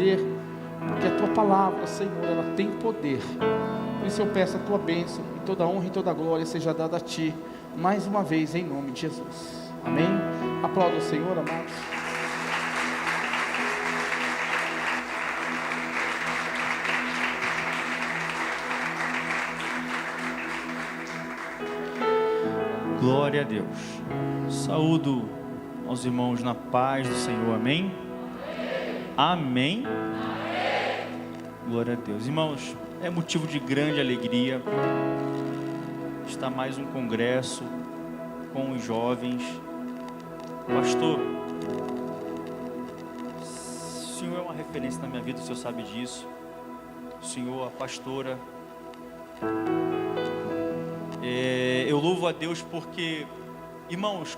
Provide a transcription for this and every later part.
poder, porque a tua palavra, Senhor, ela tem poder. Por isso eu peço a tua bênção, e toda honra e toda glória seja dada a ti, mais uma vez, em nome de Jesus. Amém? Aplauda o Senhor, amados. Glória a Deus. Saúdo aos irmãos na paz do Senhor, amém? Amém? Glória a Deus. Irmãos, é motivo de grande alegria estar mais um congresso com os jovens. Pastor, o senhor é uma referência na minha vida, o senhor sabe disso. O senhor, a pastora. Eu louvo a Deus porque, irmãos,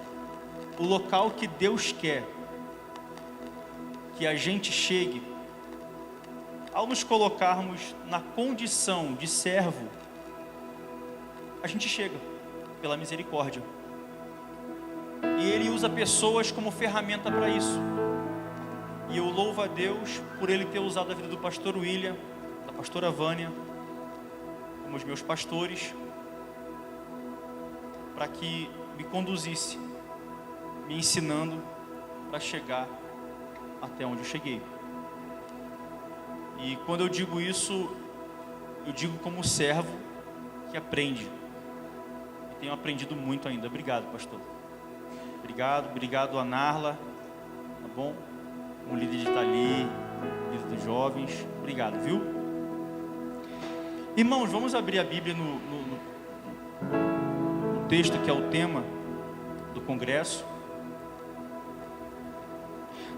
o local que Deus quer que a gente chegue, ao nos colocarmos na condição de servo, a gente chega pela misericórdia. E Ele usa pessoas como ferramenta para isso. E eu louvo a Deus por Ele ter usado a vida do pastor William, da pastora Vânia, como os meus pastores, para que me conduzisse, me ensinando para chegar até onde eu cheguei. E quando eu digo isso, eu digo como servo que aprende. E tenho aprendido muito ainda. Obrigado, pastor. Obrigado a Narla, tá bom? Como líder de Itali, líder dos jovens. Obrigado, viu? Irmãos, vamos abrir a Bíblia no texto que é o tema do congresso.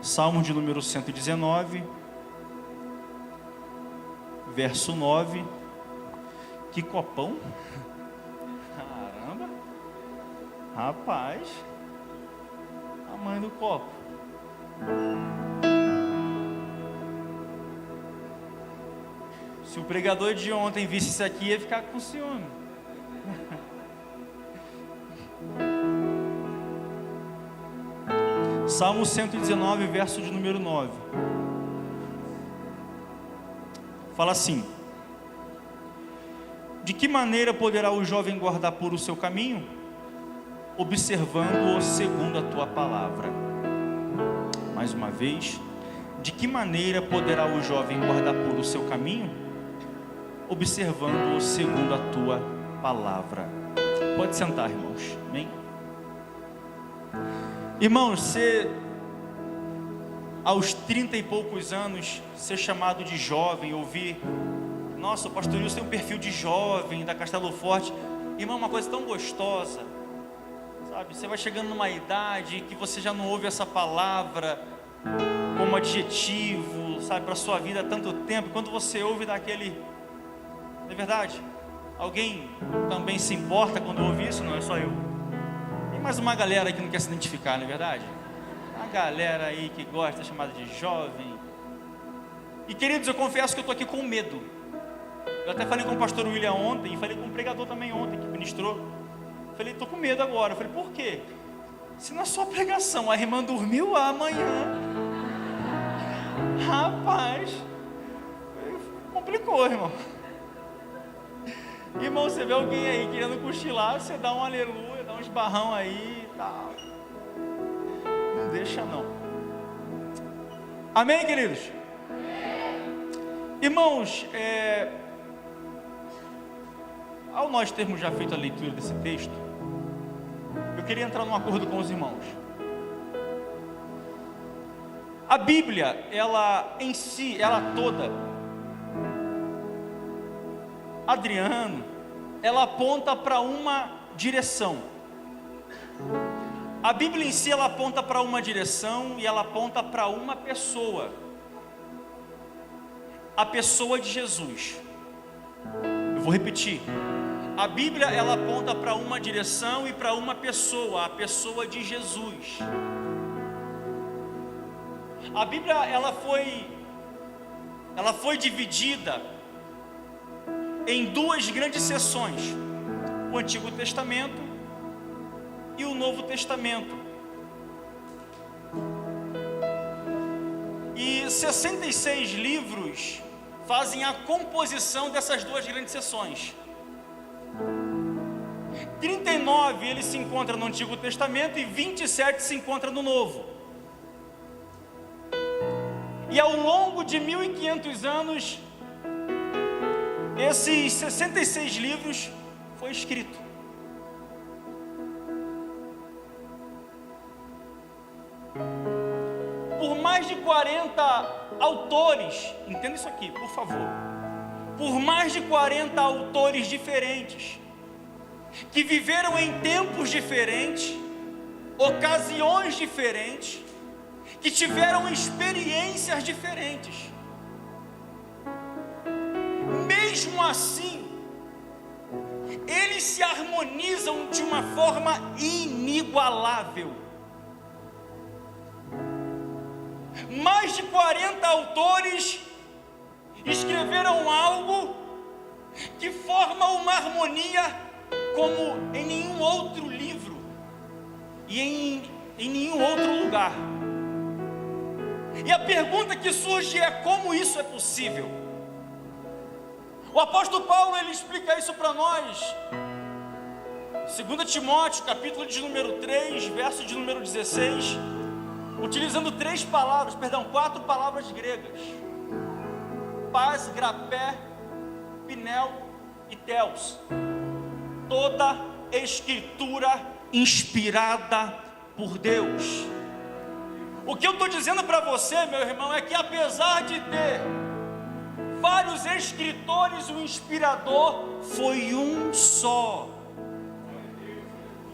Salmo de número 119, verso 9. Que copão! Caramba! Rapaz! A mãe do copo. Se o pregador de ontem visse isso aqui, ia ficar com ciúme. Salmo 119, verso de número 9. Fala assim: de que maneira poderá o jovem guardar puro o seu caminho? Observando-o segundo a tua palavra. Mais uma vez, de que maneira poderá o jovem guardar puro o seu caminho? Observando-o segundo a tua palavra. Pode sentar, irmãos. Amém? Irmãos, ser aos 30 e poucos anos, ser chamado de jovem, ouvir: nossa, o pastor Wilson tem um perfil de jovem da Castelo Forte. Irmão, uma coisa tão gostosa, sabe? Você vai chegando numa idade que você já não ouve essa palavra como adjetivo, sabe, para a sua vida há tanto tempo. Quando você ouve daquele, não é verdade? Alguém também se importa quando ouve isso? Não é só eu. Tem mais uma galera aí que não quer se identificar, não é verdade? Uma galera aí que gosta de ser chamada de jovem. E queridos, eu confesso que eu estou aqui com medo. Eu até falei com o pastor William ontem, e falei com o pregador também ontem, que ministrou. Falei, estou com medo agora. Eu falei, por quê? Se na sua pregação a irmã dormiu amanhã, rapaz, complicou, irmão. Irmão, você vê alguém aí querendo cochilar, você dá um aleluia, dá um esbarrão aí e tal. Não deixa não. Amém, queridos? Irmãos, ao nós termos já feito a leitura desse texto, eu queria entrar num acordo com os irmãos. A Bíblia, ela em si, ela toda, Adriano, ela aponta para uma direção. A Bíblia em si, ela aponta para uma direção e ela aponta para uma pessoa. A pessoa de Jesus. Eu vou repetir. A Bíblia, ela aponta para uma direção e para uma pessoa, a pessoa de Jesus. A Bíblia, ela foi dividida em duas grandes seções: o Antigo Testamento e o Novo Testamento. E 66 livros fazem a composição dessas duas grandes seções. 39 ele se encontra no Antigo Testamento e 27 se encontra no Novo. E ao longo de 1500 anos, esses 66 livros foi escrito. Por mais de 40 autores, entenda isso aqui, por favor. Por mais de 40 autores diferentes, que viveram em tempos diferentes, ocasiões diferentes, que tiveram experiências diferentes. Mesmo assim, eles se harmonizam de uma forma inigualável. Mais de 40 autores escreveram algo que forma uma harmonia como em nenhum outro livro e em nenhum outro lugar. E a pergunta que surge é: como isso é possível? O apóstolo Paulo, ele explica isso para nós. 2 Timóteo, capítulo de número 3, verso de número 16, utilizando quatro palavras gregas: paz, grapé, pinel e teos. Toda escritura inspirada por Deus. O que eu estou dizendo para você, meu irmão, é que apesar de ter vários escritores, o inspirador foi um só.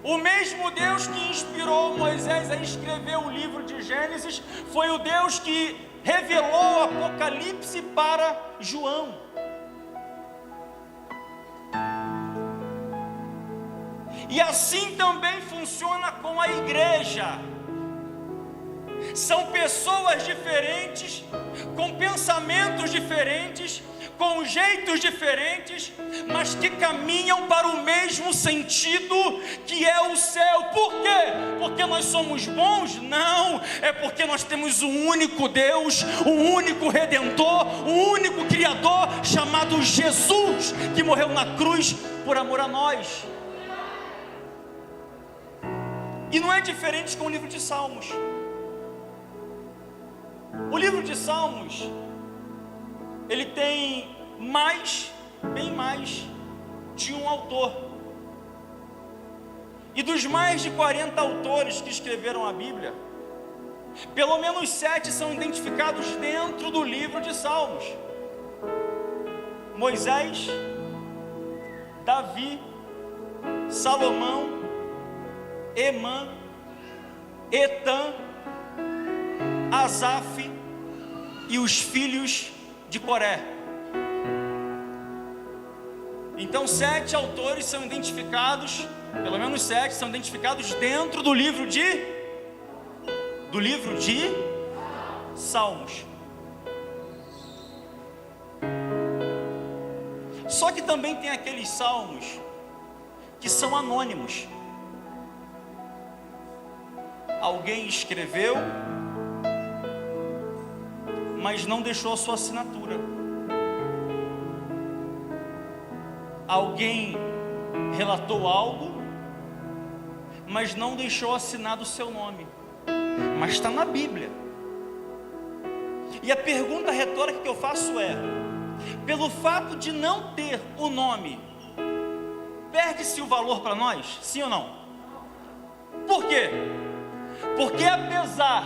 O mesmo Deus que inspirou Moisés a escrever o livro de Gênesis foi o Deus que revelou o Apocalipse para João. E assim também funciona com a igreja. São pessoas diferentes, com pensamentos diferentes, com jeitos diferentes, mas que caminham para o mesmo sentido, que é o céu. Por quê? Porque nós somos bons? Não, é porque nós temos um único Deus, um único Redentor, um único Criador, chamado Jesus, que morreu na cruz por amor a nós. E não é diferente com o livro de Salmos. O livro de Salmos, ele tem bem mais de um autor. E dos mais de 40 autores que escreveram a Bíblia, pelo menos 7 são identificados dentro do livro de Salmos: Moisés, Davi, Salomão, Emã, Etã, Asaf e os filhos de Coré. Então 7 autores são identificados, pelo menos 7 são identificados dentro do livro de Salmos. Só que também tem aqueles salmos que são anônimos. Alguém escreveu, mas não deixou a sua assinatura. Alguém relatou algo, mas não deixou assinado o seu nome. Mas está na Bíblia. E a pergunta retórica que eu faço é: pelo fato de não ter o nome, perde-se o valor para nós? Sim ou não? Por quê? Porque apesar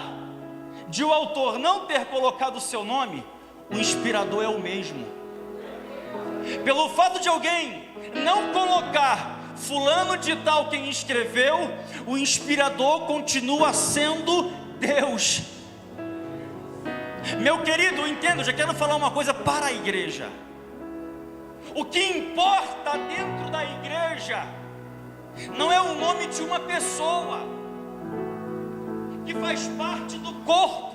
de o autor não ter colocado o seu nome, o inspirador é o mesmo. Pelo fato de alguém não colocar fulano de tal quem escreveu, o inspirador continua sendo Deus. Meu querido, entenda, eu já quero falar uma coisa para a igreja. O que importa dentro da igreja não é o nome de uma pessoa que faz parte do corpo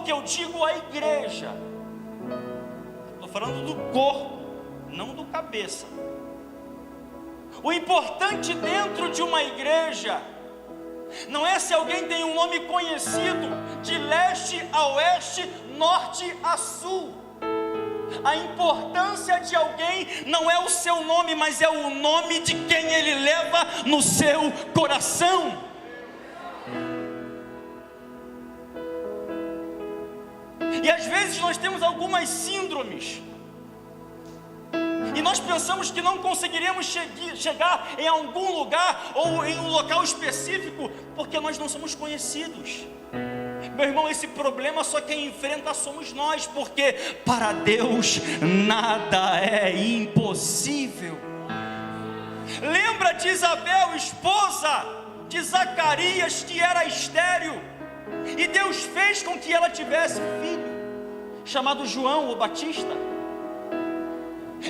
que eu digo a igreja. Estou falando do corpo, não do cabeça. O importante dentro de uma igreja Não é se alguém tem um nome conhecido de leste a oeste, norte a sul. A importância de alguém não é o seu nome, mas é o nome de quem ele leva no seu coração. E às vezes nós temos algumas síndromes, e nós pensamos que não conseguiremos chegar em algum lugar ou em um local específico, porque nós não somos conhecidos. Meu irmão, esse problema só quem enfrenta somos nós, porque para Deus nada é impossível. Lembra de Isabel, esposa de Zacarias, que era estéril, e Deus fez com que ela tivesse um filho, chamado João, o Batista.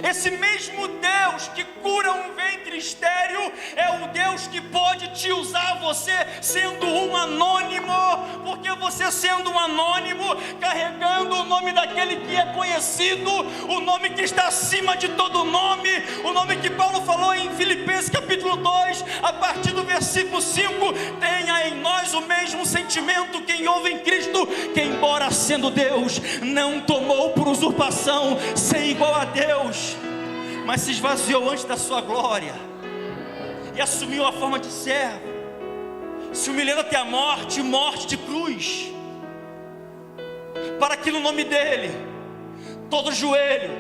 Esse mesmo Deus que cura um ventre estéril é o Deus que pode te usar, você sendo um anônimo, porque você sendo um anônimo, carregando o nome daquele que é conhecido, o nome que está acima de todo nome, o nome que Paulo falou em Filipenses capítulo 2, a partir do versículo 5, tenha em nós o mesmo sentimento que houve em Cristo, que embora sendo Deus, não tomou por usurpação ser igual a Deus, mas se esvaziou antes da sua glória, e assumiu a forma de servo, se humilhando até a morte, morte de cruz, para que no nome dele, todo joelho,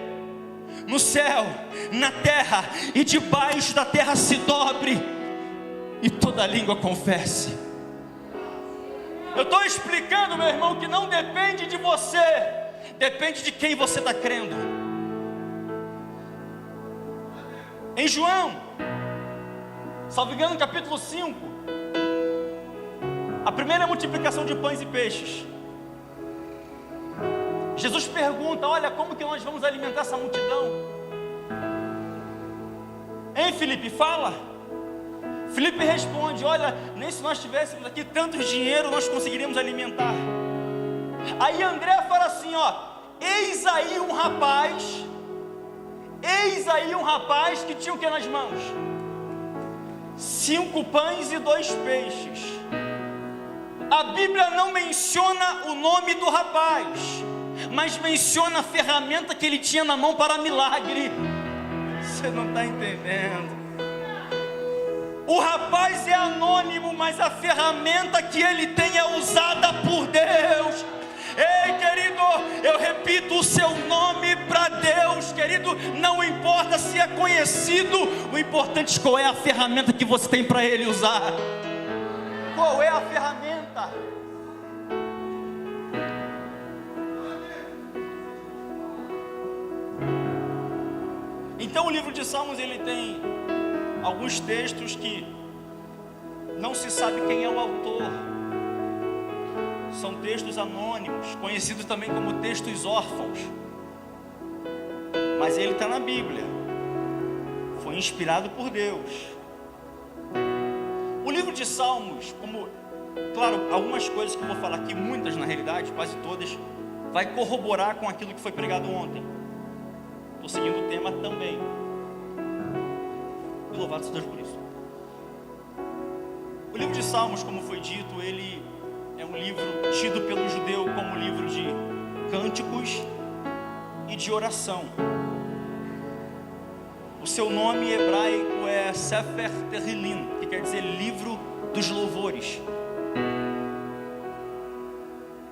no céu, na terra e debaixo da terra se dobre, e toda língua confesse. Eu estou explicando, meu irmão, que não depende de você, depende de quem você está crendo. Em João, salvo engano, capítulo 5, a primeira multiplicação de pães e peixes, Jesus pergunta: olha, como que nós vamos alimentar essa multidão? Hein, Felipe, fala. Felipe responde: olha, nem se nós tivéssemos aqui tanto dinheiro, nós conseguiríamos alimentar. Aí André fala assim, ó: eis aí um rapaz que tinha o que nas mãos? 5 pães e 2 peixes. A Bíblia não menciona o nome do rapaz, mas menciona a ferramenta que ele tinha na mão para milagre. Você não está entendendo. O rapaz é anônimo, mas a ferramenta que ele tem é usada por Deus. Ei, querido, eu repito, o seu nome para Deus, querido, não importa se é conhecido, o importante é qual é a ferramenta que você tem para ele usar. Qual é a ferramenta? Então o livro de Salmos, ele tem alguns textos que não se sabe quem é o autor. São textos anônimos, conhecidos também como textos órfãos, mas ele está na Bíblia, foi inspirado por Deus. O livro de Salmos, como, claro, algumas coisas que eu vou falar aqui, muitas na realidade, quase todas, vai corroborar com aquilo que foi pregado ontem. Estou seguindo o tema também, e louvado seja Deus por isso. O livro de Salmos, como foi dito, ele é um livro tido pelo judeu como livro de cânticos e de oração. O seu nome hebraico é Sefer Tehillim, que quer dizer livro dos louvores.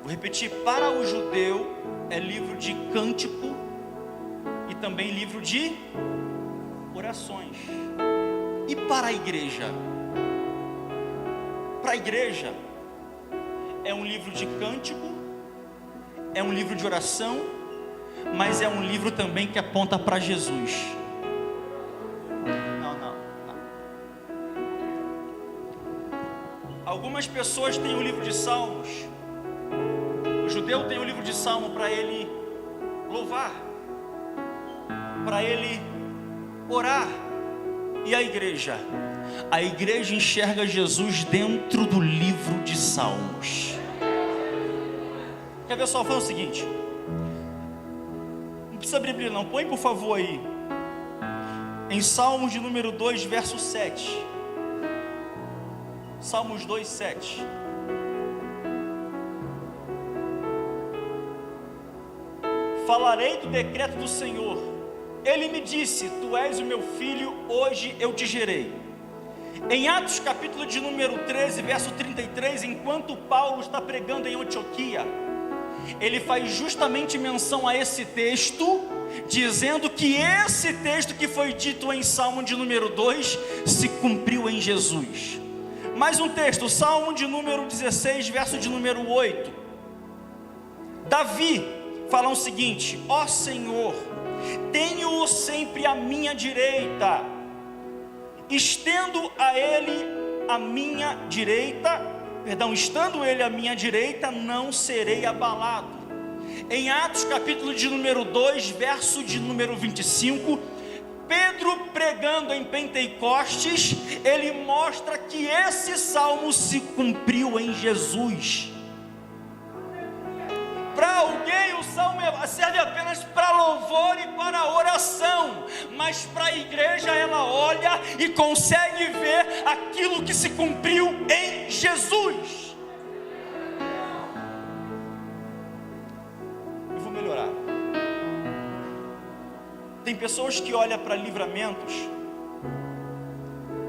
Vou repetir, para o judeu é livro de cântico e também livro de orações. E para a igreja? Para a igreja é um livro de cântico, é um livro de oração, mas é um livro também que aponta para Jesus. Não. Algumas pessoas têm o livro de Salmos. O judeu tem o livro de Salmo para ele louvar, para ele orar. E a igreja? A igreja enxerga Jesus dentro do livro de Salmos. Quer ver só? Foi o seguinte, não precisa abrir Bíblia não, põe por favor aí, em Salmos de número 2, verso 7. Salmos 2:7. Falarei do decreto do Senhor. Ele me disse: tu és o meu filho, hoje eu te gerei. Em Atos capítulo de número 13, verso 33, enquanto Paulo está pregando em Antioquia, ele faz justamente menção a esse texto, dizendo que esse texto que foi dito em Salmo de número 2, se cumpriu em Jesus. Mais um texto, Salmo de número 16, verso de número 8. Davi fala o seguinte: ó Senhor, tenho-o sempre à minha direita, estando ele à minha direita, não serei abalado. Em Atos capítulo de número 2, verso de número 25, Pedro pregando em Pentecostes, ele mostra que esse salmo se cumpriu em Jesus. Para alguém o salmo serve apenas para louvor e para oração, mas para a igreja ela olha e consegue ver aquilo que se cumpriu em Jesus. Eu vou melhorar. Tem pessoas que olham para livramentos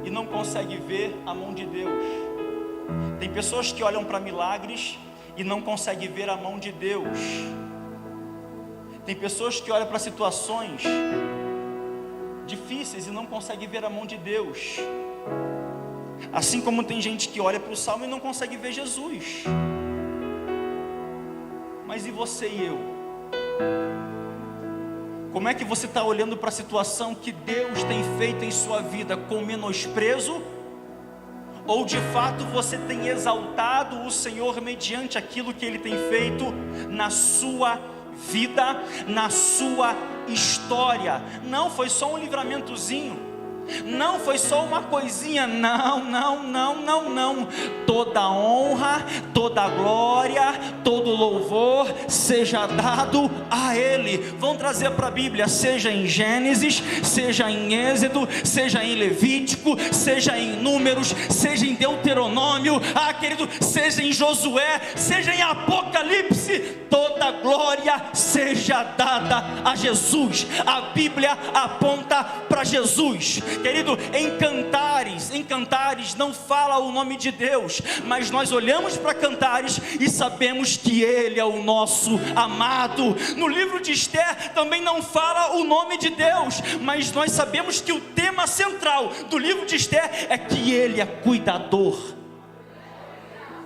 e não conseguem ver a mão de Deus. Tem pessoas que olham para milagres e não consegue ver a mão de Deus. Tem pessoas que olham para situações difíceis e não consegue ver a mão de Deus. Assim como tem gente que olha para o salmo e não consegue ver Jesus. Mas e você e eu? Como é que você está olhando para a situação que Deus tem feito em sua vida com menosprezo? Ou de fato você tem exaltado o Senhor mediante aquilo que Ele tem feito na sua vida, na sua história? Não foi só um livramentozinho, não foi só uma coisinha, não. Toda honra, toda glória, todo louvor seja dado a Ele. Vão trazer para a Bíblia, seja em Gênesis, seja em Êxodo, seja em Levítico, seja em Números, seja em Deuteronômio, querido, seja em Josué, seja em Apocalipse, toda glória seja dada a Jesus. A Bíblia aponta para Jesus. Querido, em Cantares não fala o nome de Deus, mas nós olhamos para Cantares e sabemos que Ele é o nosso amado. No livro de Esther também não fala o nome de Deus, mas nós sabemos que o tema central do livro de Esther é que Ele é cuidador.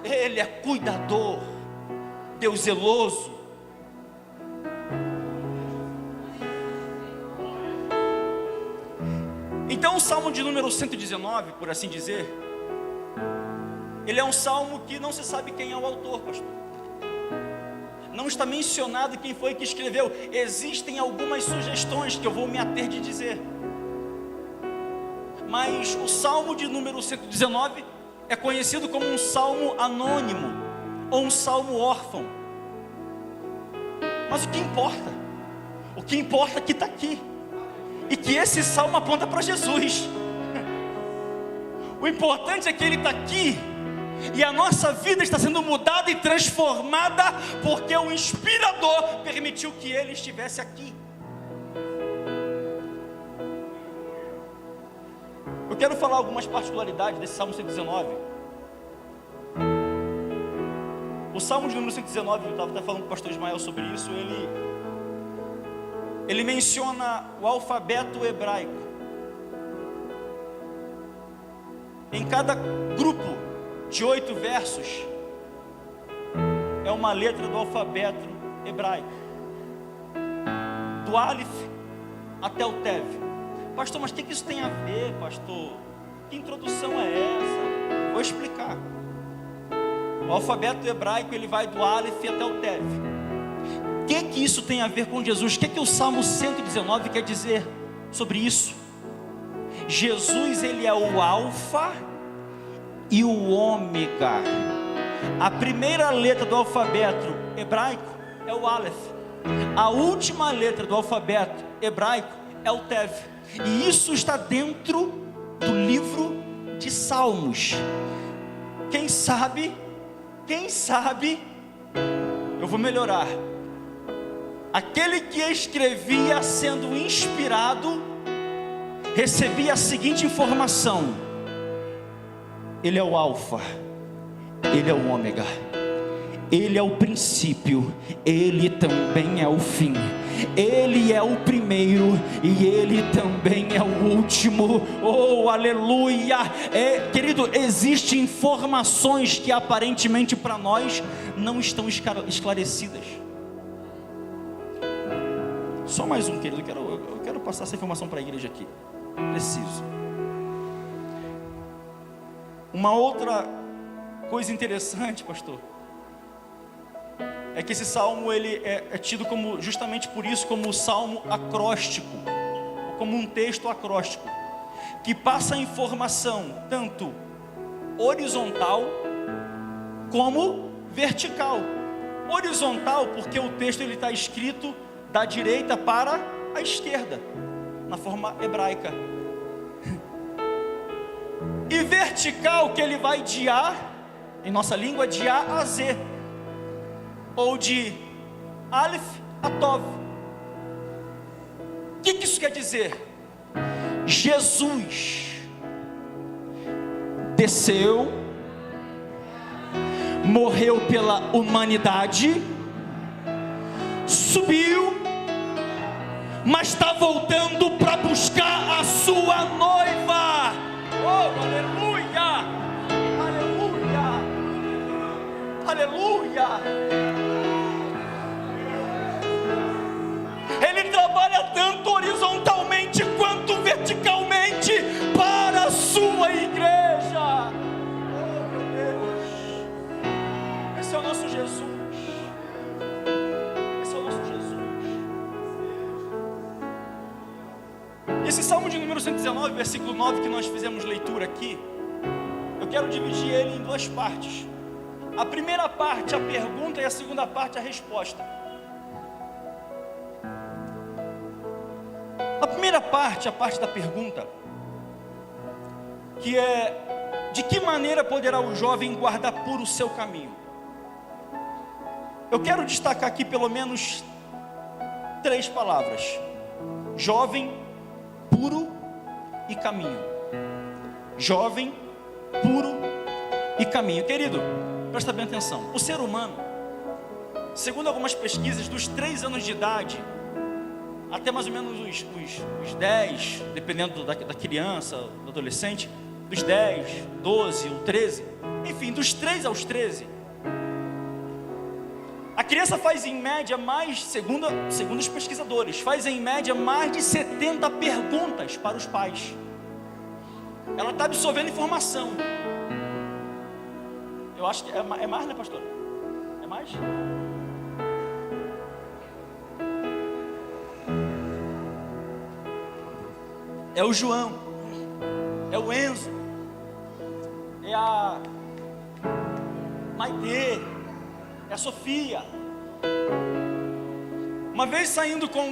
Ele é cuidador, Deus zeloso. Então o Salmo de número 119, por assim dizer, ele é um salmo que não se sabe quem é o autor, pastor. Não está mencionado quem foi que escreveu. Existem algumas sugestões que eu vou me ater de dizer. Mas o Salmo de número 119 é conhecido como um salmo anônimo, ou um salmo órfão. Mas o que importa? O que importa é que está aqui. E que esse salmo aponta para Jesus. O importante é que ele está aqui, e a nossa vida está sendo mudada e transformada, porque o inspirador permitiu que ele estivesse aqui. Eu quero falar algumas particularidades desse Salmo 119. O Salmo de número 119, eu estava até falando com o pastor Ismael sobre isso, ele menciona o alfabeto hebraico. Em cada grupo de 8 versos é uma letra do alfabeto hebraico, do Aleph até o Tev. Pastor, mas o que isso tem a ver, pastor? Que introdução é essa? Vou explicar. O alfabeto hebraico ele vai do Aleph até o Tev. O que isso tem a ver com Jesus? O que o Salmo 119 quer dizer sobre isso? Jesus, ele é o alfa e o ômega. A primeira letra do alfabeto hebraico é o Aleph. A última letra do alfabeto hebraico é o Tev. E isso está dentro do livro de Salmos. quem sabe, eu vou melhorar. Aquele que escrevia sendo inspirado, recebia a seguinte informação: Ele é o Alfa, Ele é o Ômega, Ele é o princípio, Ele também é o fim. Ele é o primeiro e Ele também é o último. Oh, aleluia! Querido, existem informações que aparentemente para nós não estão esclarecidas. Só mais um, querido, eu quero passar essa informação para a igreja aqui. Preciso. Uma outra coisa interessante, pastor, é que esse salmo ele é tido como, justamente por isso, como o salmo acróstico, como um texto acróstico, que passa a informação tanto horizontal como vertical. Horizontal porque o texto ele está escrito da direita para a esquerda, na forma hebraica. E vertical que ele vai de A, em nossa língua, de A a Z, ou de Aleph a Tov. O que isso quer dizer? Jesus desceu, morreu pela humanidade, subiu, mas está voltando para buscar a sua noiva. Oh, aleluia! Aleluia! Aleluia! Ele trabalha tanto horizontalmente quanto verticalmente para a sua igreja. Oh, meu Deus! Esse é o nosso Jesus. Esse é o nosso Jesus. Esse salmo de número 119, versículo 9, que nós fizemos leitura aqui, eu quero dividir ele em duas partes. A primeira parte, a pergunta, e a segunda parte, a resposta. A primeira parte, a parte da pergunta, que é: de que maneira poderá o jovem guardar puro o seu caminho? Eu quero destacar aqui pelo menos 3 palavras: jovem, puro e caminho. Jovem, puro e caminho. Querido, presta bem atenção. O ser humano, segundo algumas pesquisas, dos 3 anos de idade até mais ou menos os 10, dependendo da criança, do adolescente, dos 10, 12 ou 13, enfim, dos 3 aos 13, a criança faz em média mais, segundo os pesquisadores, faz em média mais de 70 perguntas para os pais. Ela está absorvendo informação. Eu acho que é mais, né, pastor? É mais? É o João, é o Enzo, é a Maitê, é a Sofia. Uma vez saindo com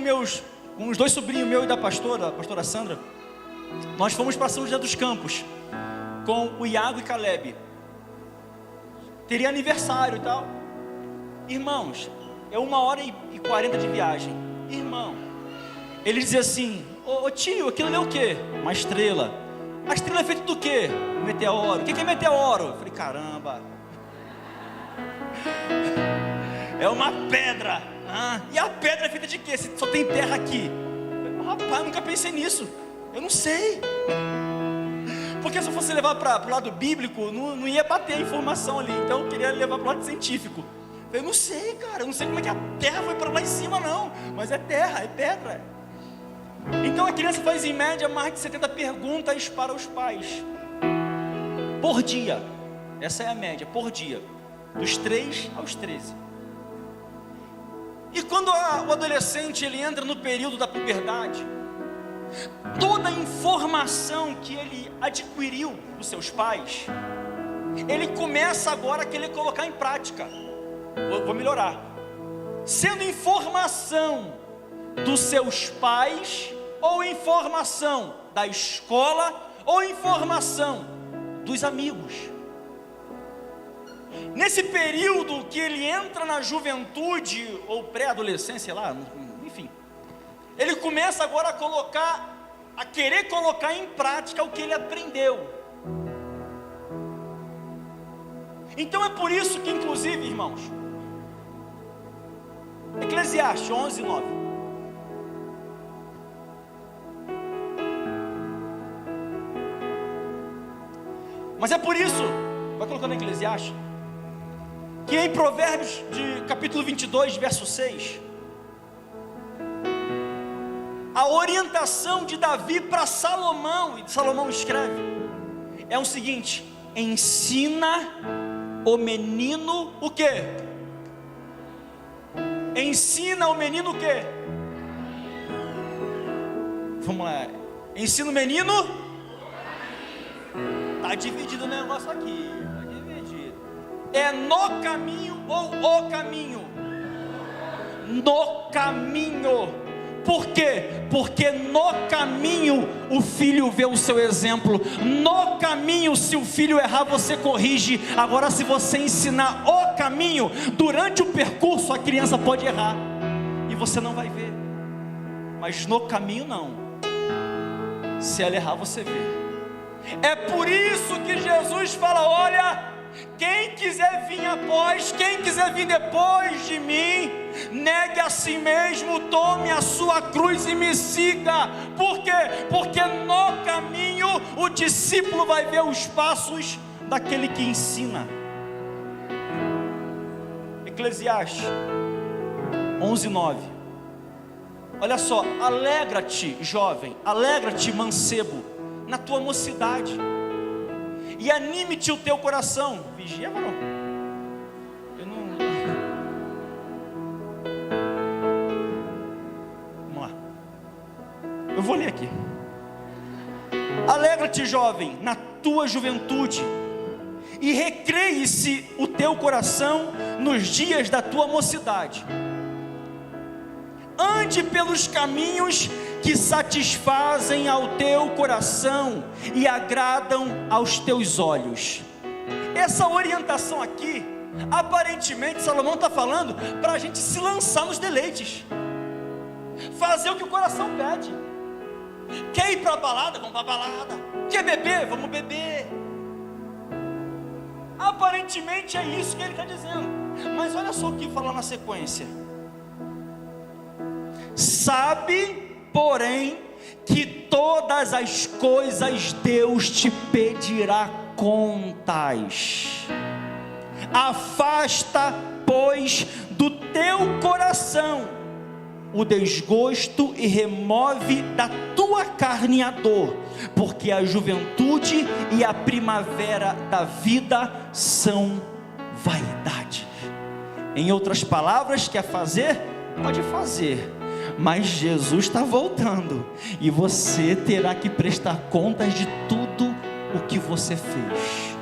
os 2 sobrinhos meus e da pastora, a pastora Sandra, nós fomos para São José dos Campos com o Iago e Caleb. Teria aniversário e tal. Irmãos, é 1h40 de viagem. Irmão, ele dizia assim: ô tio, aquilo ali é o quê? Uma estrela. A estrela é feita do quê? Meteoro. O que é meteoro? Eu falei: caramba, é uma pedra. E a pedra é feita de quê? Se só tem terra aqui. Eu falei: rapaz, nunca pensei nisso. Eu não sei. Porque se eu fosse levar para o lado bíblico, não ia bater a informação ali. Então eu queria levar para o lado científico. Eu não sei, cara. Eu não sei como é que a terra foi para lá em cima, não. Mas é terra, é pedra. Então a criança faz em média mais de 70 perguntas para os pais por dia. Essa é a média, por dia, dos 3 aos 13. E quando o adolescente ele entra no período da puberdade, toda a informação que ele adquiriu dos seus pais, ele começa agora a querer colocar em prática. Vou melhorar. Sendo informação dos seus pais, ou informação da escola, ou informação dos amigos. Nesse período que ele entra na juventude, ou pré-adolescência, sei lá, enfim, ele começa agora a querer colocar em prática o que ele aprendeu. Então é por isso que, inclusive, irmãos, Eclesiastes 11:9. Mas é por isso, vai colocando Eclesiastes, que em Provérbios de capítulo 22, verso 6, a orientação de Davi para Salomão, e Salomão escreve, é o seguinte: ensina o menino o quê? Ensina o menino o quê? Vamos lá. Ensina o menino. Está dividido o negócio aqui. Está dividido. É no caminho ou o caminho? No caminho. Por quê? Porque no caminho o filho vê o seu exemplo. No caminho, se o filho errar, você corrige. Agora, se você ensinar o caminho, durante o percurso a criança pode errar e você não vai ver. Mas no caminho não. Se ela errar, você vê. É por isso que Jesus fala: olha, quem quiser vir após, quem quiser vir depois de mim, negue a si mesmo, tome a sua cruz e me siga. Por quê? Porque no caminho o discípulo vai ver os passos daquele que ensina. Eclesiastes 11:9. Olha só: alegra-te, jovem, alegra-te, mancebo, na tua mocidade, e anime-te o teu coração. Vigia, varão. Vamos lá. Eu vou ler aqui. Alegra-te, jovem, na tua juventude, e recreie-se o teu coração nos dias da tua mocidade. Ande pelos caminhos que satisfazem ao teu coração e agradam aos teus olhos. Essa orientação aqui, aparentemente Salomão está falando para a gente se lançar nos deleites, fazer o que o coração pede. Quer ir para a balada? Vamos para a balada. Quer beber? Vamos beber. Aparentemente é isso que ele está dizendo. Mas olha só o que fala na sequência: sabe, porém, que todas as coisas Deus te pedirá contas. Afasta, pois, do teu coração o desgosto e remove da tua carne a dor, porque a juventude e a primavera da vida são vaidade. Em outras palavras, quer fazer? Pode fazer, mas Jesus está voltando e você terá que prestar contas de tudo o que você fez.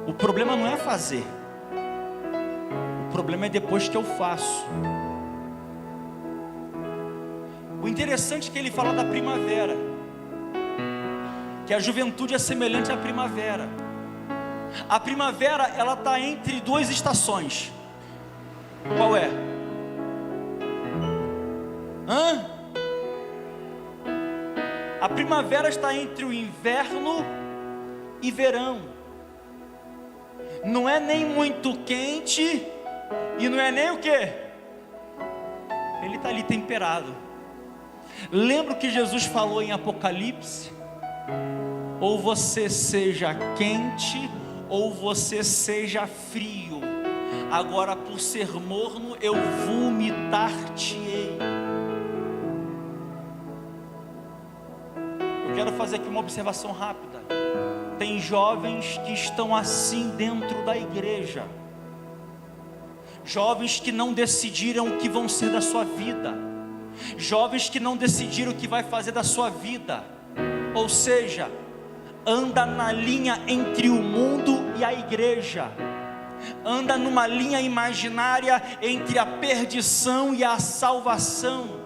O problema não é fazer, o problema é depois que eu faço. O interessante é que ele fala da primavera, que a juventude é semelhante à primavera. A primavera, ela está entre duas estações. Qual é? A primavera está entre o inverno e verão. Não é nem muito quente e não é nem o quê? Ele está ali temperado. Lembra o que Jesus falou em Apocalipse? Ou você seja quente ou você seja frio. Agora, por ser morno, eu vomitar-te-ei. Eu quero fazer aqui uma observação rápida. Tem jovens que estão assim dentro da igreja, jovens que não decidiram o que vão ser da sua vida, jovens que não decidiram o que vai fazer da sua vida, ou seja, anda na linha entre o mundo e a igreja, anda numa linha imaginária entre a perdição e a salvação.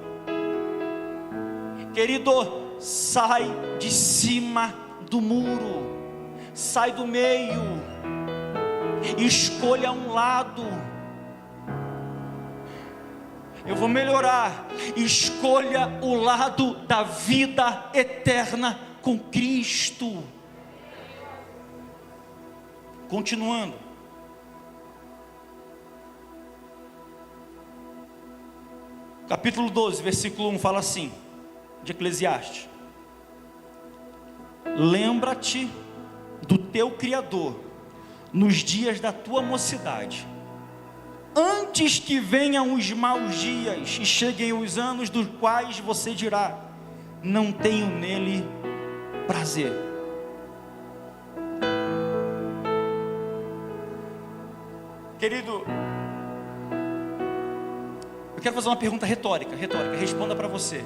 Querido, sai de cima do muro, sai do meio, escolha um lado. Eu vou melhorar, escolha o lado da vida eterna com Cristo. Continuando, capítulo 12, versículo 1 fala assim, de Eclesiastes: lembra-te do teu Criador nos dias da tua mocidade, antes que venham os maus dias e cheguem os anos dos quais você dirá: não tenho nele prazer. Querido, eu quero fazer uma pergunta retórica, responda para você.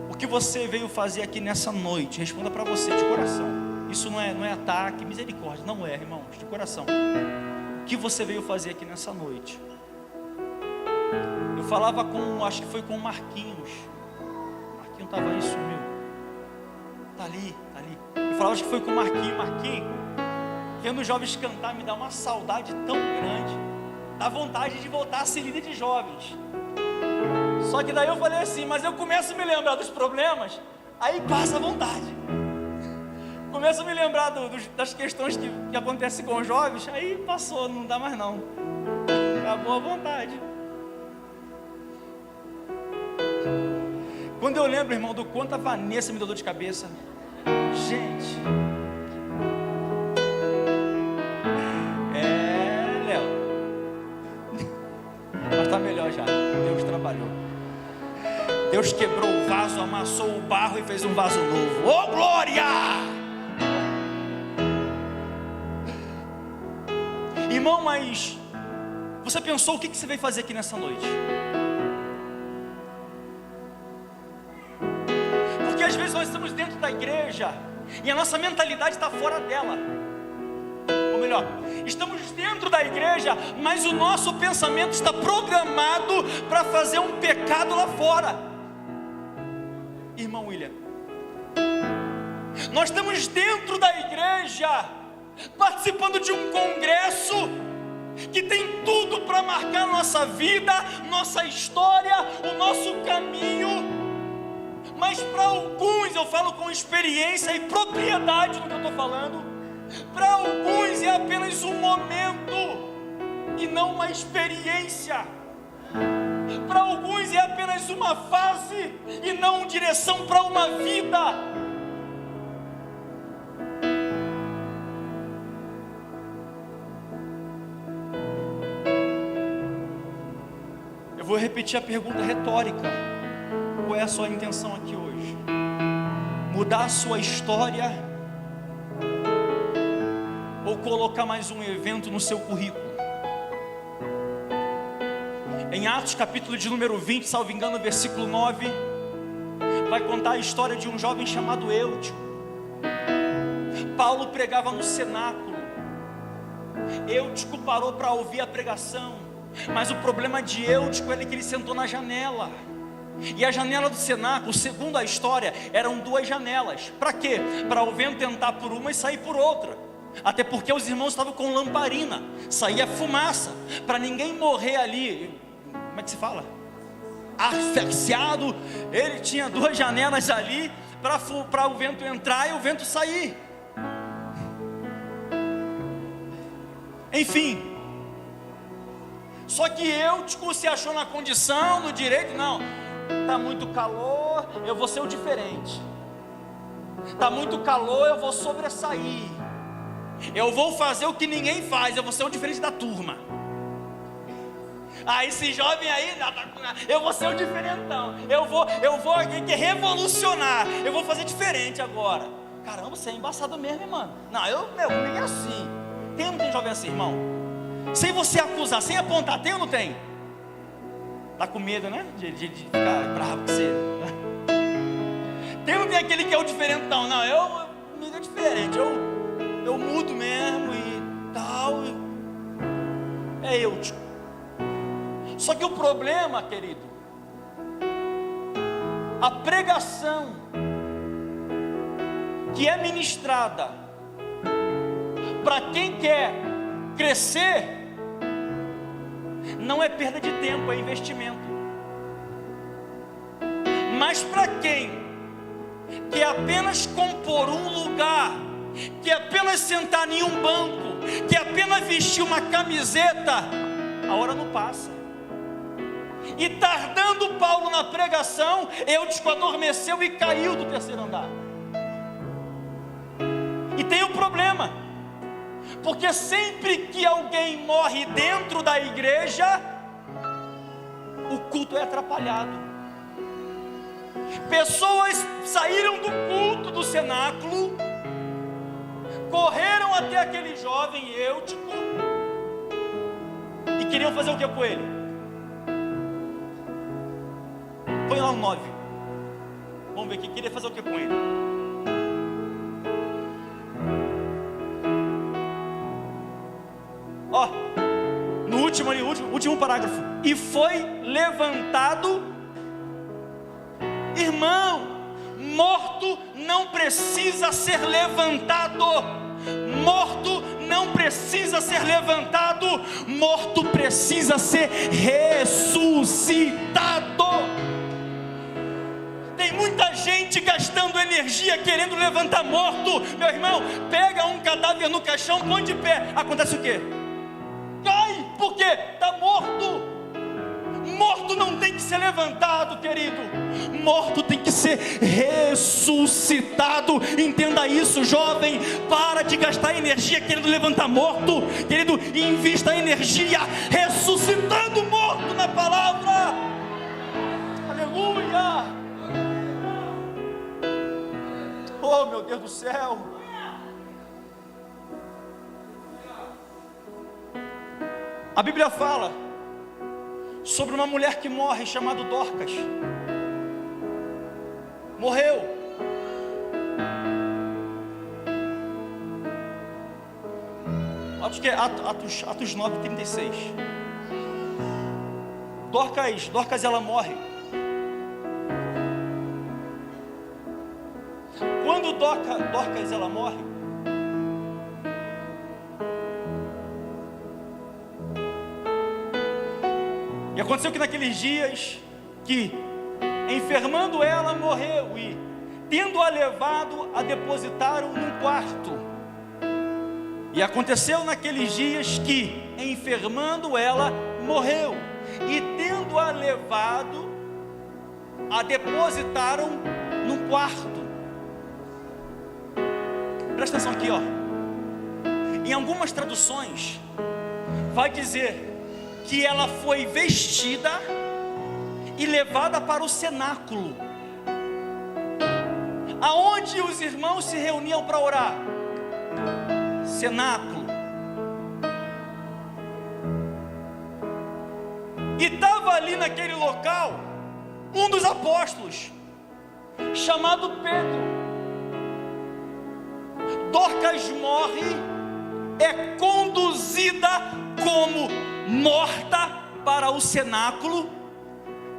O que você veio fazer aqui nessa noite? Responda para você, de coração. Isso não é ataque, misericórdia, não é, irmãos, de coração. O que você veio fazer aqui nessa noite? Eu falava acho que foi com o Marquinhos. O Marquinhos estava aí, sumiu. Está ali. Eu falava, acho que foi com o Marquinhos, vendo os jovens cantar, me dá uma saudade tão grande, dá vontade de voltar a ser líder de jovens. Só que daí eu falei assim, mas eu começo a me lembrar dos problemas, aí passa a vontade. Começo a me lembrar das questões que acontecem com os jovens, aí passou, não dá mais não. Acabou a vontade. Quando eu lembro, irmão, do quanto a Vanessa me deu dor de cabeça, gente, Léo, mas está melhor já. Deus trabalhou, Deus quebrou o vaso, amassou o barro e fez um vaso novo. Oh, glória! Irmão, mas você pensou o que você veio fazer aqui nessa noite? Porque às vezes nós estamos dentro da igreja e a nossa mentalidade está fora dela. Ou melhor, estamos dentro da igreja, mas o nosso pensamento está programado para fazer um pecado lá fora. Irmão William, nós estamos dentro da igreja, participando de um congresso que tem tudo para marcar nossa vida, nossa história, o nosso caminho, mas para alguns, eu falo com experiência e propriedade no que eu estou falando, para alguns é apenas um momento e não uma experiência. Para alguns é apenas uma fase e não direção para uma vida. Eu vou repetir a pergunta retórica: qual é a sua intenção aqui hoje? Mudar a sua história ou colocar mais um evento no seu currículo? Em Atos capítulo de número 20, salvo engano, versículo 9, vai contar a história de um jovem chamado Eutico. Paulo pregava no cenáculo, Eutico parou para ouvir a pregação, mas o problema de Eutico é que ele sentou na janela. E a janela do cenáculo, segundo a história, eram duas janelas. Para quê? Para o vento entrar por uma e sair por outra. Até porque os irmãos estavam com lamparina, saía fumaça, para ninguém morrer ali. Como é que se fala? Asfixiado. Ele tinha duas janelas ali para o vento entrar e o vento sair. Enfim, só que Eutico se achou na condição, no direito, não, está muito calor, eu vou ser o diferente, está muito calor, eu vou sobressair, eu vou fazer o que ninguém faz, eu vou ser o diferente da turma. Esse jovem aí, eu vou ser o diferentão, eu vou aqui revolucionar, eu vou fazer diferente agora. Caramba, você é embaçado mesmo, mano. Não, comigo é assim. Tem ou não tem jovem assim, irmão? Sem você acusar, sem apontar, tem ou não tem? Tá com medo, né? De ficar bravo com você. Tem ou não tem aquele que é o diferentão? Não, comigo é diferente, eu mudo mesmo e tal. É Eutico. Só que o problema, querido, a pregação que é ministrada para quem quer crescer, não é perda de tempo, é investimento. Mas para quem quer apenas compor um lugar, quer apenas sentar em um banco, quer apenas vestir uma camiseta, a hora não passa. E tardando Paulo na pregação, Eutico adormeceu e caiu do terceiro andar. E tem um problema, porque sempre que alguém morre dentro da igreja, o culto é atrapalhado. Pessoas saíram do culto do cenáculo, correram até aquele jovem Eutico e queriam fazer o que com ele? Põe lá o 9. Vamos ver aqui, queria fazer o que com ele? Ó, no último ali, último parágrafo. E foi levantado. Irmão, morto não precisa ser levantado. Morto não precisa ser levantado. Morto precisa ser ressuscitado. Tem muita gente gastando energia querendo levantar morto. Meu irmão, pega um cadáver no caixão, põe de pé. Acontece o quê? Cai, por quê? Está morto. Morto não tem que ser levantado, querido. Morto tem que ser ressuscitado. Entenda isso, jovem. Para de gastar energia querendo levantar morto. Querido, invista energia ressuscitando morto na palavra. Aleluia. Oh, meu Deus do céu. A Bíblia fala sobre uma mulher que morre, chamada Dorcas. Morreu. Acho que é Atos 9:36. Dorcas ela morre. Quando Dorcas ela morre, e aconteceu que naqueles dias, que enfermando ela morreu, e tendo-a levado, a depositaram num quarto. E aconteceu naqueles dias que, enfermando ela, morreu, e tendo-a levado, a depositaram num quarto. Presta atenção aqui, ó. Em algumas traduções vai dizer que ela foi vestida e levada para o cenáculo, aonde os irmãos se reuniam para orar. Cenáculo. E estava ali naquele local um dos apóstolos, chamado Pedro. Dorcas morre, é conduzida como morta para o cenáculo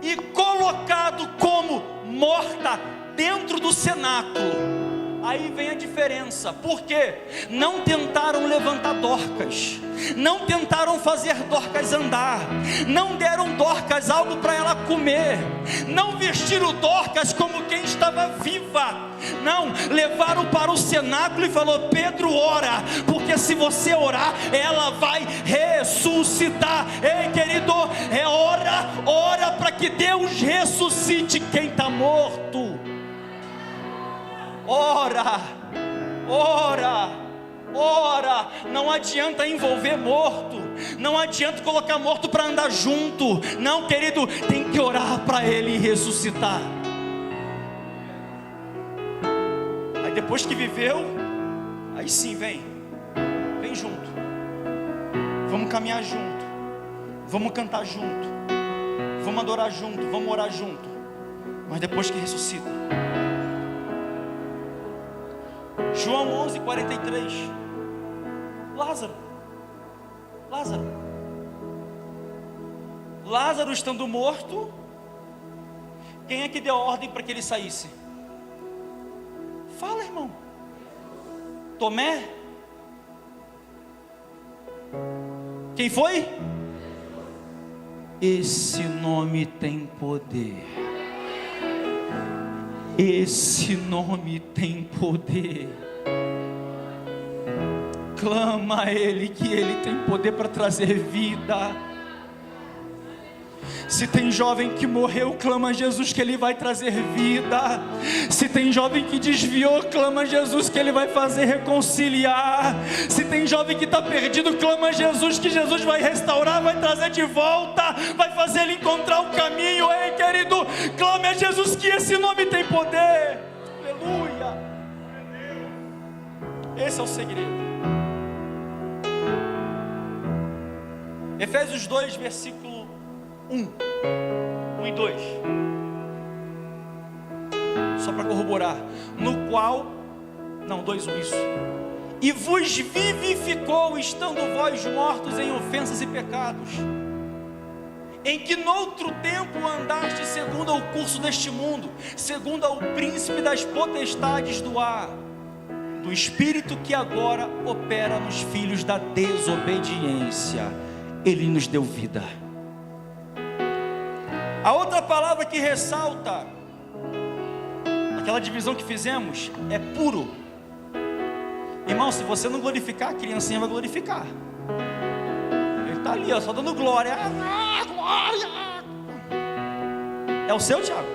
e colocado como morta dentro do cenáculo. Aí vem a diferença, porque não tentaram levantar Dorcas, não tentaram fazer Dorcas andar, não deram Dorcas algo para ela comer, não vestiram Dorcas como quem estava viva. Não, levaram para o cenáculo e falou: Pedro, ora, porque se você orar, ela vai ressuscitar. Ei, querido, ora para que Deus ressuscite quem está morto. Ora. Não adianta envolver morto, não adianta colocar morto para andar junto. Não, querido, tem que orar para ele ressuscitar. Aí depois que viveu, aí sim, vem junto, vamos caminhar junto, vamos cantar junto, vamos adorar junto, vamos orar junto. Mas depois que ressuscita, João 11:43, Lázaro estando morto, quem é que deu a ordem para que ele saísse? Fala, irmão. Tomé? Quem foi? Esse nome tem poder. Esse nome tem poder. Clama a Ele, que Ele tem poder para trazer vida. Se tem jovem que morreu, clama a Jesus que Ele vai trazer vida. Se tem jovem que desviou, clama a Jesus que Ele vai fazer reconciliar. Se tem jovem que está perdido, clama a Jesus que Jesus vai restaurar, vai trazer de volta, vai fazer ele encontrar o caminho. Ei, querido, clame a Jesus que esse nome tem poder. Aleluia. Esse é o segredo. Efésios 2, versículo 1 e 2, só para corroborar, no qual, não, 2, 1, isso, e vos vivificou, estando vós mortos em ofensas e pecados, em que noutro tempo andaste segundo o curso deste mundo, segundo o príncipe das potestades do ar, do espírito que agora opera nos filhos da desobediência. Ele nos deu vida. A outra palavra que ressalta aquela divisão que fizemos é puro. Irmão, se você não glorificar, a criancinha vai glorificar. Ele está ali, ó, só dando glória. Glória. É o seu, Thiago?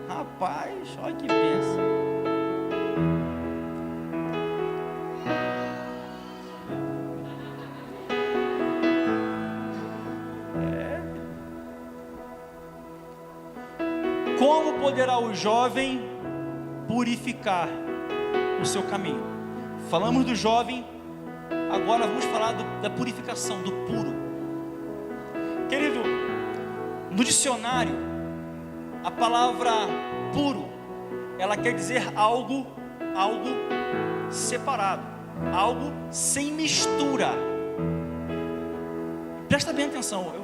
Rapaz, olha que bênção. Como poderá o jovem purificar o seu caminho? Falamos do jovem, agora vamos falar da purificação, do puro. Querido, no dicionário, a palavra puro, ela quer dizer algo separado, algo sem mistura. Presta bem atenção,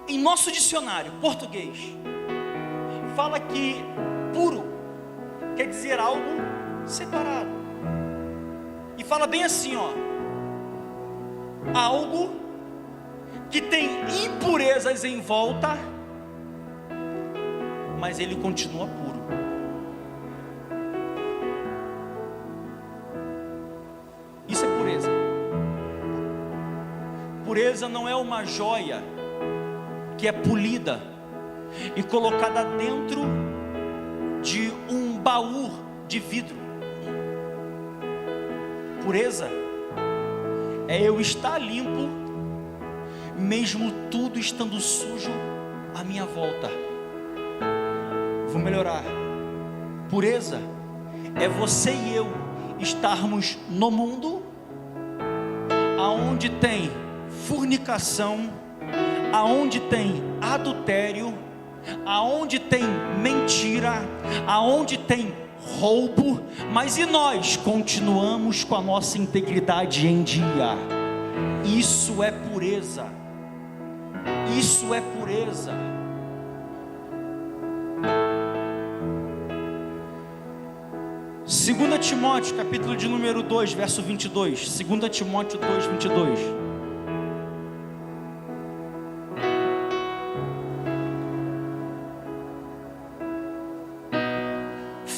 em nosso dicionário português, fala que puro quer dizer algo separado. E fala bem assim, ó: algo que tem impurezas em volta, mas ele continua puro. Isso é pureza. Pureza não é uma joia que é polida e colocada dentro de um baú de vidro. Pureza é eu estar limpo, mesmo tudo estando sujo à minha volta. Vou melhorar. Pureza é você e eu estarmos no mundo aonde tem fornicação, aonde tem adultério, aonde tem mentira, aonde tem roubo, mas e nós continuamos com a nossa integridade em dia. Isso é pureza. Isso é pureza. Segunda Timóteo, capítulo de número 2, verso 22. 2 Timóteo 2, 22.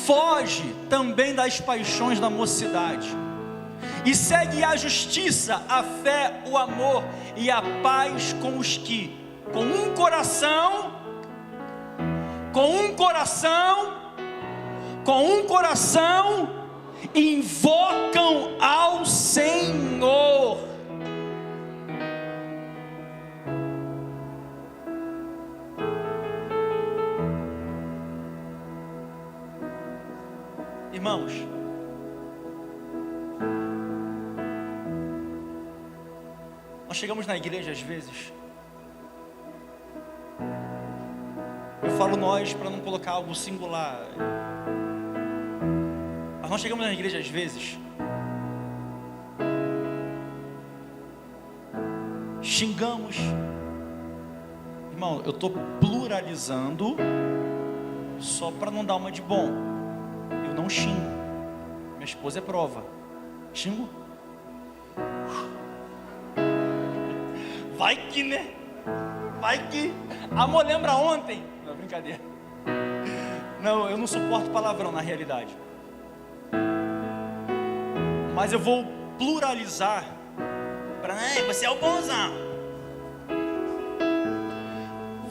Foge também das paixões da mocidade e segue a justiça, a fé, o amor e a paz com os que com um coração invocam ao Senhor. Irmãos, nós chegamos na igreja às vezes, eu falo nós para não colocar algo singular, mas nós chegamos na igreja às vezes xingamos. Irmão, eu estou pluralizando só para não dar uma de bom. Eu não xingo, Minha esposa é prova. Xingo? Vai que, né? Vai que. Amor, lembra ontem? Não, brincadeira. Não, eu não suporto palavrão na realidade. Mas eu vou pluralizar para, você é o bonzão.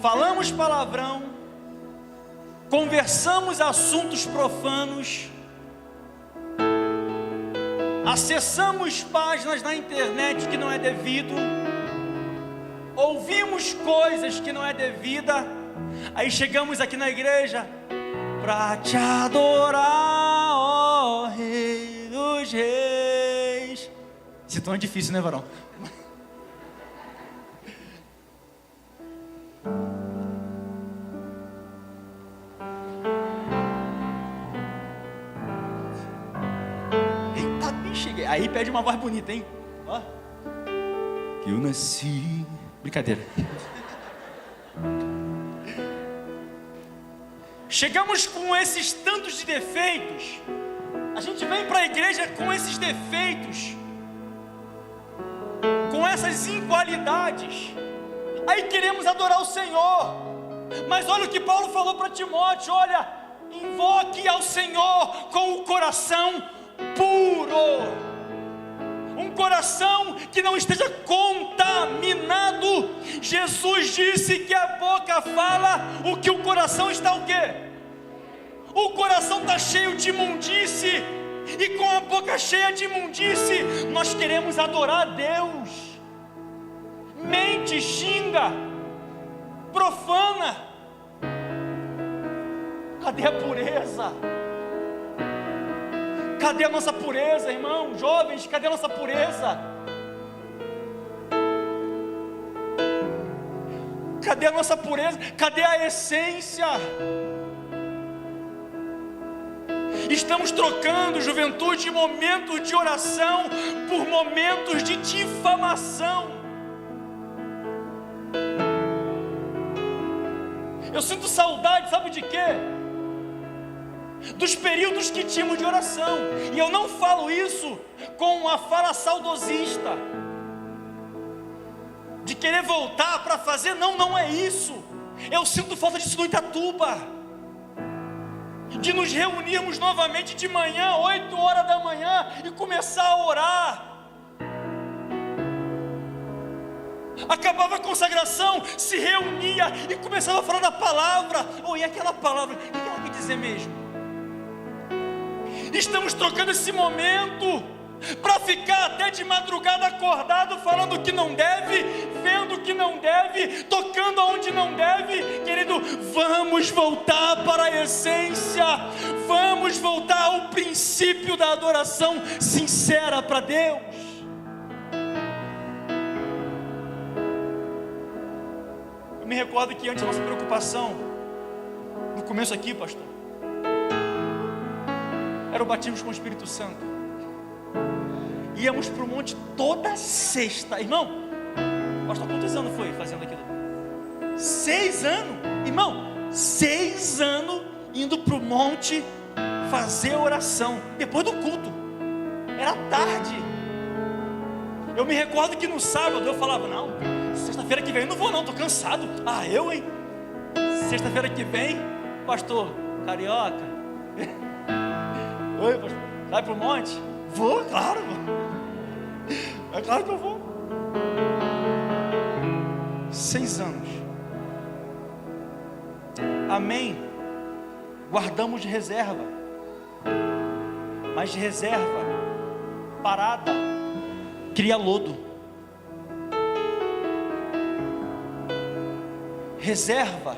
Falamos palavrão, conversamos assuntos profanos, acessamos páginas na internet que não é devido, ouvimos coisas que não é devida, aí chegamos aqui na igreja para te adorar, ó Rei dos Reis. Esse tom é difícil, né, varão? Eita, bem cheguei. Aí pede uma voz bonita, hein? Ó. Que eu nasci. Brincadeira. Chegamos com esses tantos de defeitos. A gente vem para a igreja com esses defeitos, com essas inqualidades. Aí queremos adorar o Senhor. Mas olha o que Paulo falou para Timóteo: olha, invoque ao Senhor com o coração puro, um coração que não esteja contaminado. Jesus disse que a boca fala o que o coração está o quê? O coração está cheio de imundície, e com a boca cheia de imundície, nós queremos adorar a Deus. Mente, xinga, profana. Cadê a pureza? Cadê a nossa pureza, irmão? Jovens, cadê a nossa pureza? Cadê a nossa pureza? Cadê a essência? Estamos trocando, juventude, momentos de oração por momentos de difamação. Eu sinto saudade, sabe de quê? Dos períodos que tínhamos de oração. E eu não falo isso com uma fala saudosista, de querer voltar para fazer. Não é isso. Eu sinto falta disso no Itatuba, de nos reunirmos novamente de manhã, 8 horas da manhã, e começar a orar. Acabava a consagração, se reunia e começava a falar da palavra. E aquela palavra, o que ela quer dizer mesmo? Estamos trocando esse momento para ficar até de madrugada acordado, falando o que não deve, vendo o que não deve, tocando aonde não deve. Querido, vamos voltar para a essência, vamos voltar ao princípio da adoração sincera para Deus. Eu me recordo que antes a nossa preocupação, no começo aqui, pastor, era o batismo com o Espírito Santo. Íamos para o monte toda sexta. Irmão, pastor, quantos anos foi fazendo aquilo? 6 anos. Irmão, 6 anos indo para o monte fazer oração, depois do culto. Era tarde. Eu me recordo que no sábado eu falava: não, sexta-feira que vem eu não vou não, estou cansado. Eu, hein? Sexta-feira que vem, pastor, carioca. Oi, pastor, vai para o monte? Vou, claro. É claro que eu vou. 6 anos. Amém. Guardamos de reserva. Mas de reserva parada cria lodo. Reserva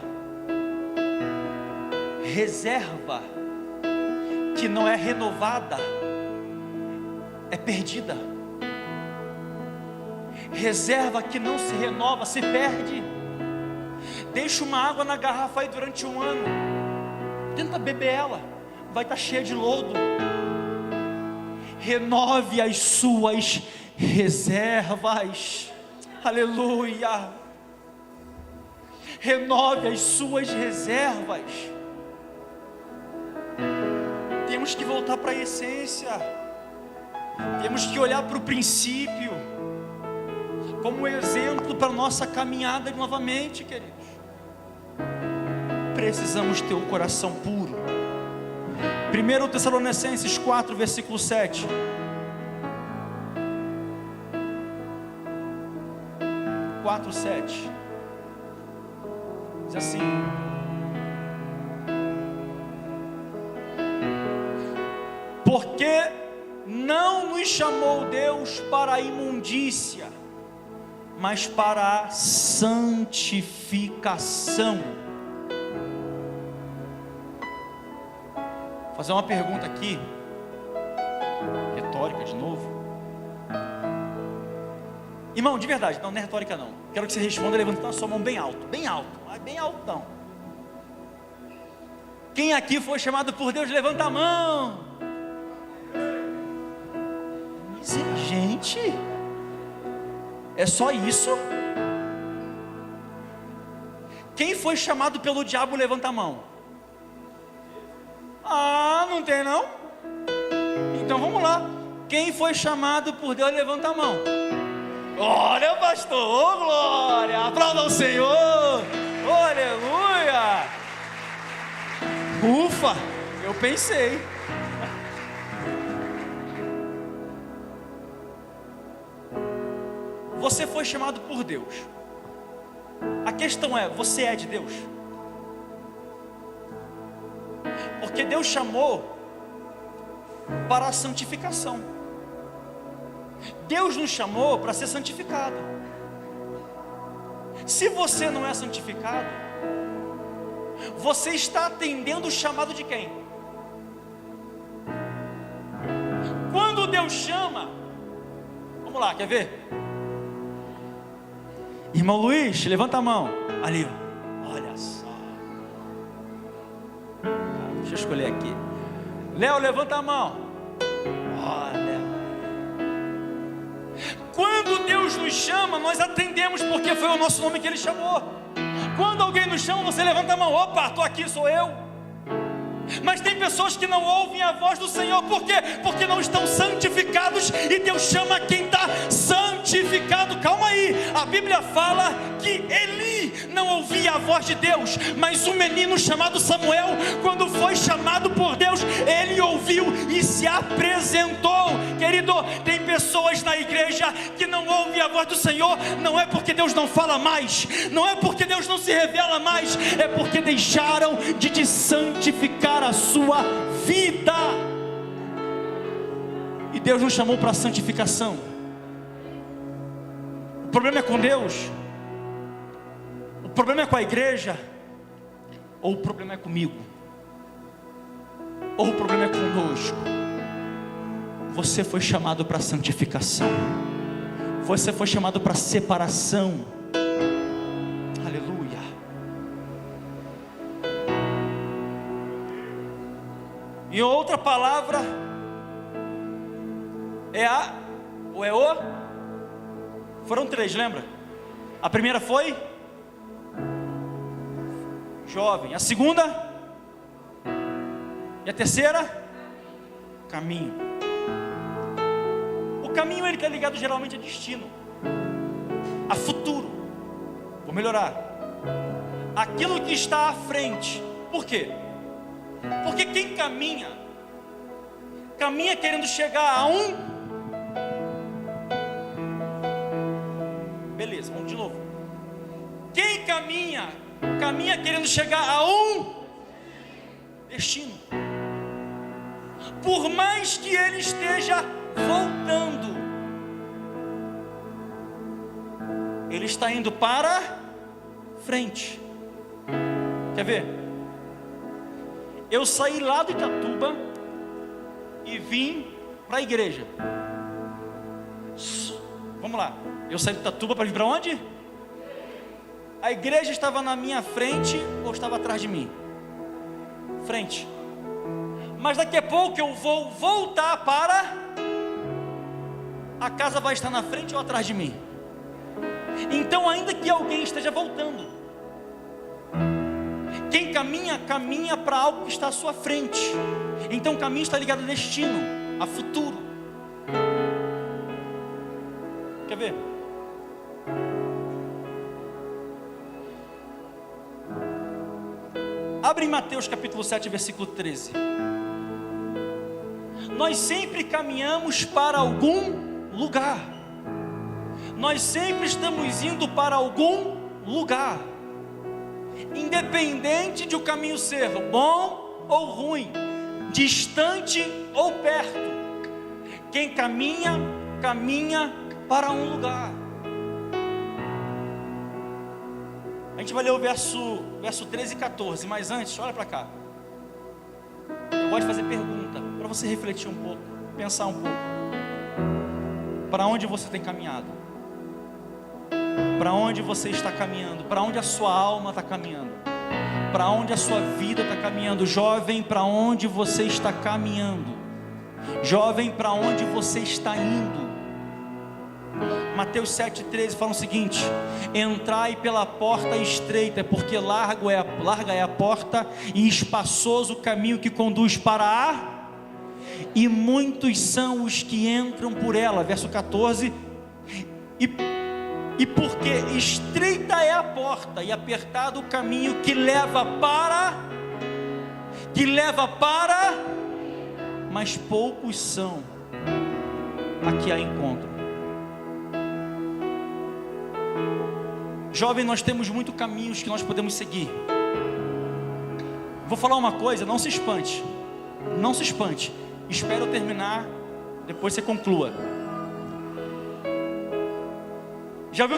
que não é renovada é perdida. Reserva que não se renova se perde. Deixa uma água na garrafa aí durante 1 ano, tenta beber ela, vai estar cheia de lodo. Renove as suas reservas. Aleluia. Renove as suas reservas. Tem Temos que voltar para a essência. Temos que olhar para o princípio como exemplo para a nossa caminhada novamente, queridos. Precisamos ter um coração puro. 1 Tessalonicenses 4, versículo 7. Diz assim: porque não nos chamou Deus para a imundícia, mas para a santificação. Vou fazer uma pergunta aqui, retórica de novo. Irmão, de verdade, não é retórica não. Quero que você responda levantando a sua mão bem alto, bem altão. Quem aqui foi chamado por Deus, levanta a mão. Gente, é só isso? Quem foi chamado pelo diabo, levanta a mão. Ah, não tem não? Então vamos lá. Quem foi chamado por Deus, levanta a mão. Glória, pastor, oh, glória, aplauda o Senhor, oh, aleluia. Ufa, eu pensei. Você foi chamado por Deus. A questão é, você é de Deus? Porque Deus chamou para a santificação. Deus nos chamou para ser santificado. Se você não é santificado, você está atendendo o chamado de quem? Quando Deus chama, vamos lá, quer ver? Irmão Luiz, levanta a mão. Ali, olha só. Deixa eu escolher aqui. Léo, levanta a mão. Olha. Quando Deus nos chama, nós atendemos, porque foi o nosso nome que Ele chamou. Quando alguém nos chama, você levanta a mão. Opa, estou aqui, sou eu. Mas tem pessoas que não ouvem a voz do Senhor. Por quê? Porque não estão santificados. E Deus chama quem está santificado. Calma aí, a Bíblia fala que Eli não ouvia a voz de Deus, mas um menino chamado Samuel, quando foi chamado por Deus, ele ouviu e se apresentou. Querido, tem pessoas na igreja que não ouvem a voz do Senhor. Não é porque Deus não fala mais, não é porque Deus não se revela mais, é porque deixaram de te santificar a sua vida. E Deus nos chamou para a santificação. O problema é com Deus? O problema é com a igreja? Ou o problema é comigo? Ou o problema é conosco? Você foi chamado para a santificação. Você foi chamado para a separação. Aleluia. E outra palavra é a, ou é o? Foram três, lembra? A primeira foi jovem. A segunda? E a terceira? Caminho. O caminho, ele está ligado geralmente a destino, a futuro. Vou melhorar. Aquilo que está à frente. Por quê? Porque quem caminha querendo chegar a um. Beleza, vamos de novo. Quem caminha querendo chegar a um destino. Por mais que ele esteja voltando, ele está indo para frente. Quer ver? Eu saí lá do Itatuba e vim para a igreja. Vamos lá. Eu saí do Itatuba para vir para onde? A igreja estava na minha frente ou estava atrás de mim? Frente. Mas daqui a pouco eu vou voltar para... A casa vai estar na frente ou atrás de mim? Então, ainda que alguém esteja voltando, Quem caminha, caminha para algo que está à sua frente. Então o caminho está ligado a destino, a futuro. Quer ver? Abre em Mateus capítulo 7, versículo 13. Nós sempre caminhamos para algum lugar. Nós sempre estamos indo para algum lugar. Independente de o caminho ser bom ou ruim, distante ou perto. Quem caminha, caminha para um lugar. A gente vai ler o verso 13 e 14, mas antes, olha para cá. Eu gosto de fazer pergunta, para você refletir um pouco, pensar um pouco. Para onde você tem caminhado? Para onde você está caminhando? Para onde a sua alma está caminhando? Para onde a sua vida está caminhando? Jovem, para onde você está caminhando? Jovem, para onde você está indo? Mateus 7,13 fala o seguinte: entrai pela porta estreita, porque larga é a porta e espaçoso o caminho que conduz para a... e muitos são os que entram por ela. Verso 14: e porque estreita é a porta e apertado o caminho que leva para, mas poucos são a que a encontram. Jovem, nós temos muitos caminhos que nós podemos seguir. Vou falar uma coisa, não se espante. Não se espante. Espera eu terminar, depois você conclua. Já viu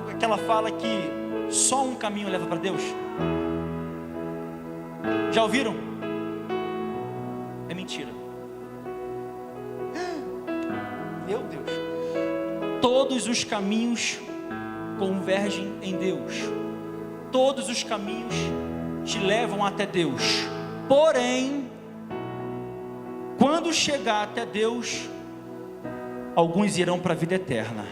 aquela fala que só um caminho leva para Deus? Já ouviram? É mentira. Meu Deus. Todos os caminhos convergem em Deus. Todos os caminhos te levam até Deus. Porém, quando chegar até Deus, alguns irão para a vida eterna,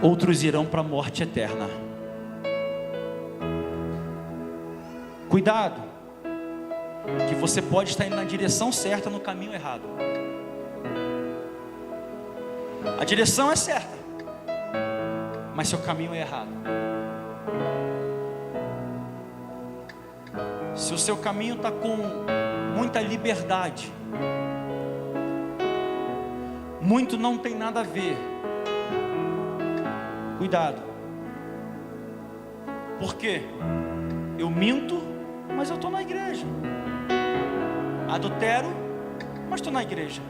outros irão para a morte eterna. Cuidado, que você pode estar indo na direção certa, no caminho errado. A direção é certa, mas seu caminho é errado. Se o seu caminho está com muita liberdade, muito não tem nada a ver, cuidado. Por quê? Eu minto, mas eu estou na igreja. Adultero, mas estou na igreja.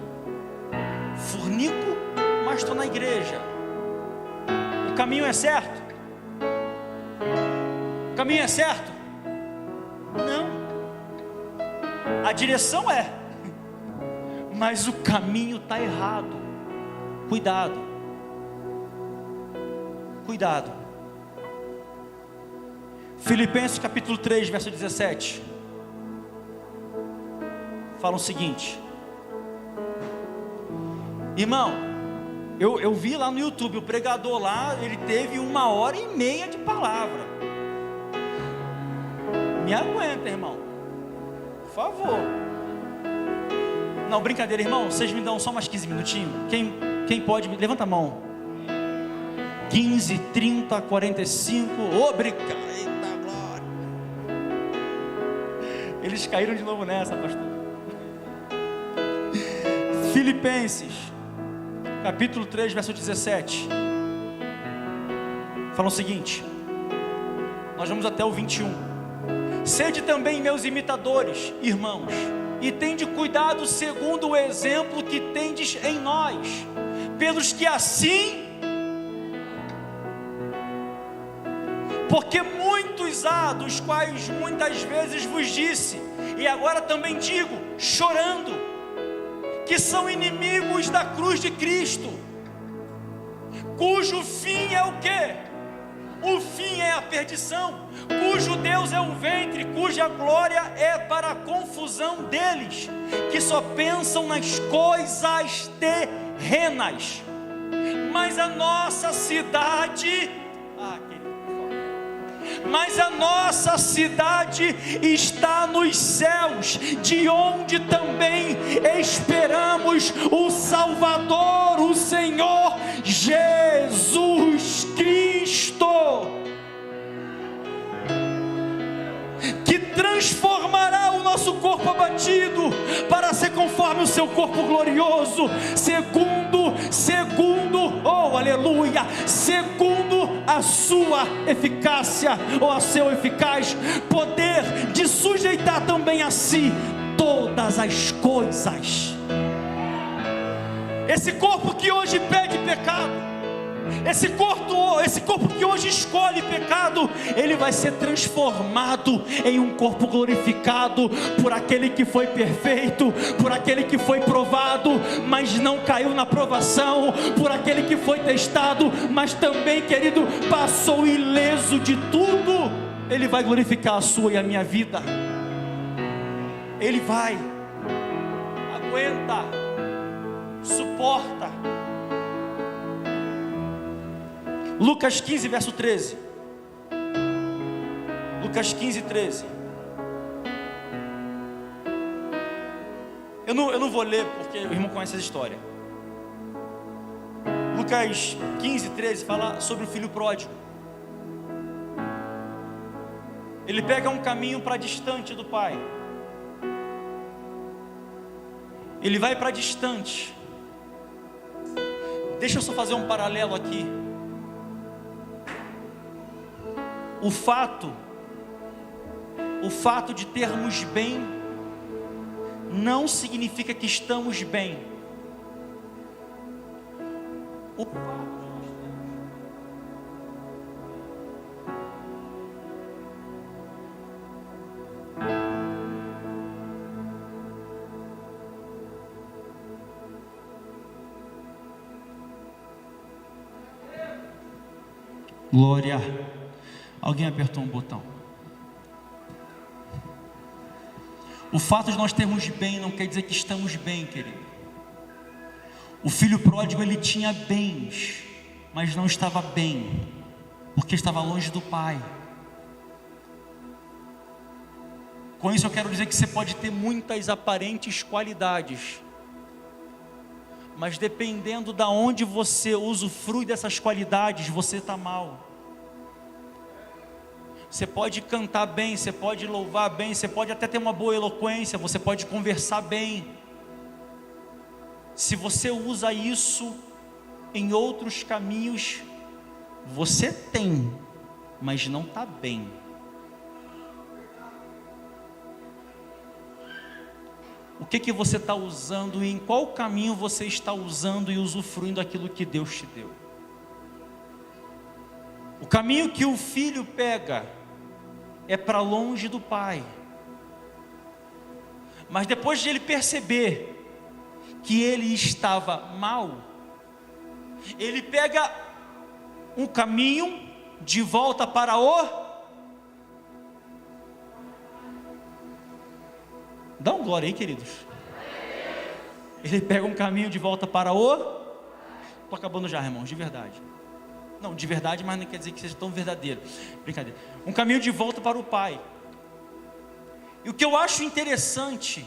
Fornico, mas estou na igreja. O caminho é certo? O caminho é certo? Não. A direção é, mas o caminho está errado. Cuidado. Cuidado. Filipenses capítulo 3, verso 17 fala o seguinte: irmão, eu vi lá no YouTube, o pregador lá, ele teve 1h30 de palavra. Me aguenta, irmão, por favor. Não, brincadeira, irmão, vocês me dão só mais 15 minutinhos. Quem pode, levanta a mão. 15, 30, 45, obrigado, eita glória. Eles caíram de novo nessa, pastor. Filipenses capítulo 3, verso 17 fala o seguinte, nós vamos até o 21. Sede também meus imitadores, irmãos, e tende cuidado segundo o exemplo que tendes em nós, pelos que assim, porque muitos há, dos quais muitas vezes vos disse, e agora também digo, chorando, que são inimigos da cruz de Cristo, cujo fim é o quê? O fim é a perdição, cujo Deus é o ventre, cuja glória é para a confusão deles, que só pensam nas coisas terrenas. Mas a nossa cidade, mas a nossa cidade está nos céus, de onde também esperamos o Salvador, o Senhor Jesus Cristo, que transformará o nosso corpo abatido para ser conforme o seu corpo glorioso, segundo, oh aleluia, segundo a sua eficácia, ou a seu eficaz poder de sujeitar também a si todas as coisas. Esse corpo que hoje pede pecado, esse corpo que hoje escolhe pecado, ele vai ser transformado em um corpo glorificado por aquele que foi perfeito, por aquele que foi provado, mas não caiu na provação, por aquele que foi testado, mas também, querido, passou ileso de tudo. Ele vai glorificar a sua e a minha vida. Ele vai, aguenta, suporta. Lucas 15, verso 13. Lucas 15, 13. Eu não vou ler porque o irmão conhece essa história. Lucas 15, 13 fala sobre o filho pródigo. Ele pega um caminho para distante do pai. Ele vai para distante. Deixa eu só fazer um paralelo aqui. O fato de termos bem não significa que estamos bem. O fato de nós Glória. Alguém apertou um botão. O fato de nós termos bem não quer dizer que estamos bem, querido. O filho pródigo, ele tinha bens, mas não estava bem, porque estava longe do pai. Com isso eu quero dizer que você pode ter muitas aparentes qualidades, mas dependendo da onde você usufrui dessas qualidades, você está mal. Você pode cantar bem, você pode louvar bem, você pode até ter uma boa eloquência, você pode conversar bem. Se você usa isso em outros caminhos, você tem, mas não está bem. O que você está usando e em qual caminho você está usando e usufruindo aquilo que Deus te deu? O caminho que o filho pega é para longe do pai. Mas depois de ele perceber que ele estava mal, ele pega um caminho de volta para o... Dá um glória aí, queridos. Ele pega um caminho de volta para o... Estou acabando já, irmãos, de verdade. Não, de verdade, mas não quer dizer que seja tão verdadeiro. Brincadeira. Um caminho de volta para o pai. E o que eu acho interessante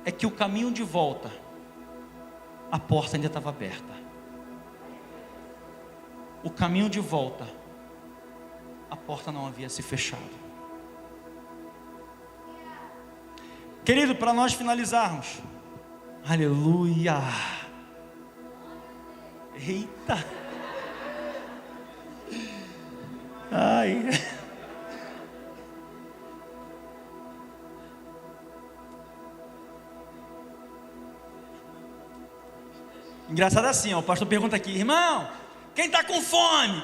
é que o caminho de volta, a porta ainda estava aberta. O caminho de volta, a porta não havia se fechado. Querido, para nós finalizarmos, aleluia. Eita. Ai. Engraçado assim, ó, o pastor pergunta aqui: irmão, quem está com fome?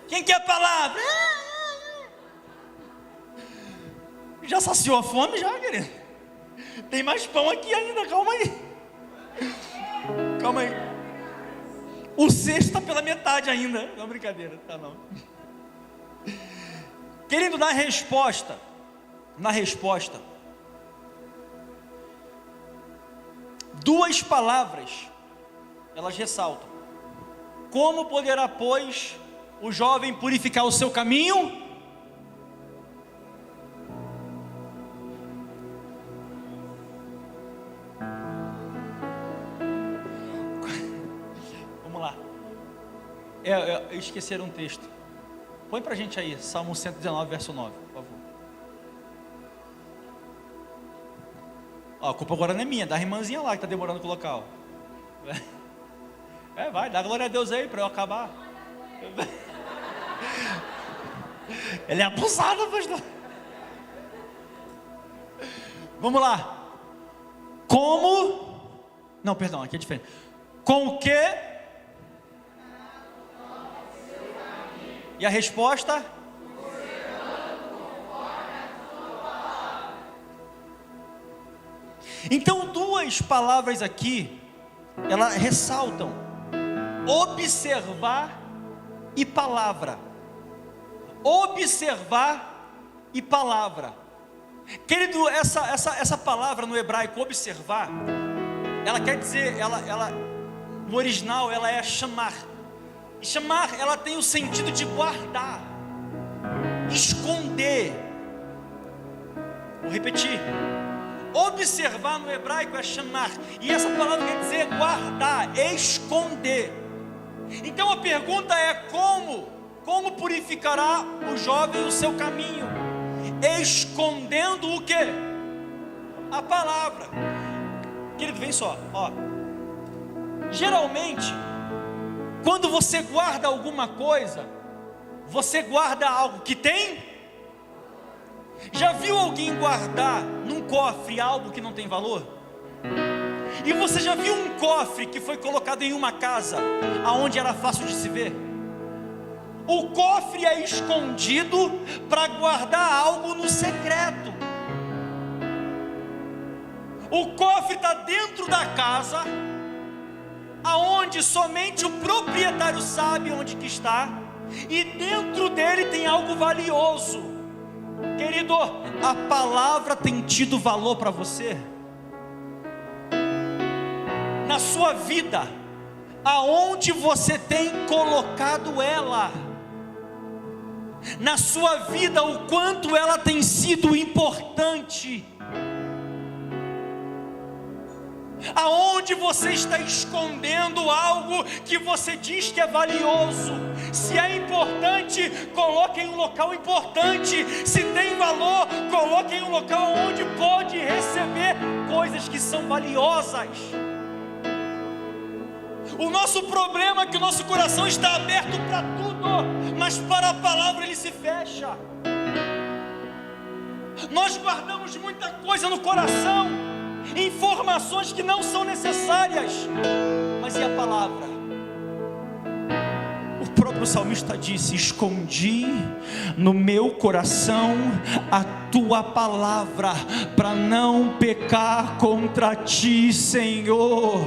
Quem quer a palavra? Já saciou a fome já, querido? Tem mais pão aqui ainda, calma aí. Calma aí. O cesto está pela metade ainda. Não, brincadeira, tá não. Querido, na resposta, duas palavras, elas ressaltam: como poderá, pois, o jovem purificar o seu caminho? Vamos lá. Eu esqueci um texto. Põe pra gente aí, Salmo 119, verso 9, por favor. Ó, a culpa agora não é minha, da irmãzinha lá que tá demorando a colocar, ó. Vai, dá glória a Deus aí para eu acabar. Ele é abusado, pastor. Vamos lá. Como? Não, perdão, aqui é diferente. Com o que? E a resposta? Então, duas palavras aqui, elas ressaltam: observar e palavra. Observar e palavra. Querido, essa palavra no hebraico, observar, ela quer dizer, no original, ela é chamar. E chamar, ela tem o sentido de guardar, esconder. Vou repetir. Observar no hebraico é chamar, e essa palavra quer dizer guardar, esconder. Então a pergunta é: como purificará o jovem o seu caminho? Escondendo o que? A palavra. Querido, vem só, ó. Geralmente, quando você guarda alguma coisa, você guarda algo que tem. Já viu alguém guardar num cofre algo que não tem valor? E você já viu um cofre que foi colocado em uma casa aonde era fácil de se ver? O cofre é escondido para guardar algo no secreto. O cofre está dentro da casa, aonde somente o proprietário sabe onde que está, e dentro dele tem algo valioso. Querido, a palavra tem tido valor para você? Na sua vida, aonde você tem colocado ela? Na sua vida, o quanto ela tem sido importante? Aonde você está escondendo algo que você diz que é valioso? Se é importante, coloque em um local importante. Se tem valor, coloque em um local onde pode receber coisas que são valiosas. O nosso problema é que o nosso coração está aberto para tudo, mas para a palavra ele se fecha. Nós guardamos muita coisa no coração, informações que não são necessárias, mas e a palavra? O próprio salmista disse: escondi no meu coração a tua palavra, para não pecar contra ti, Senhor.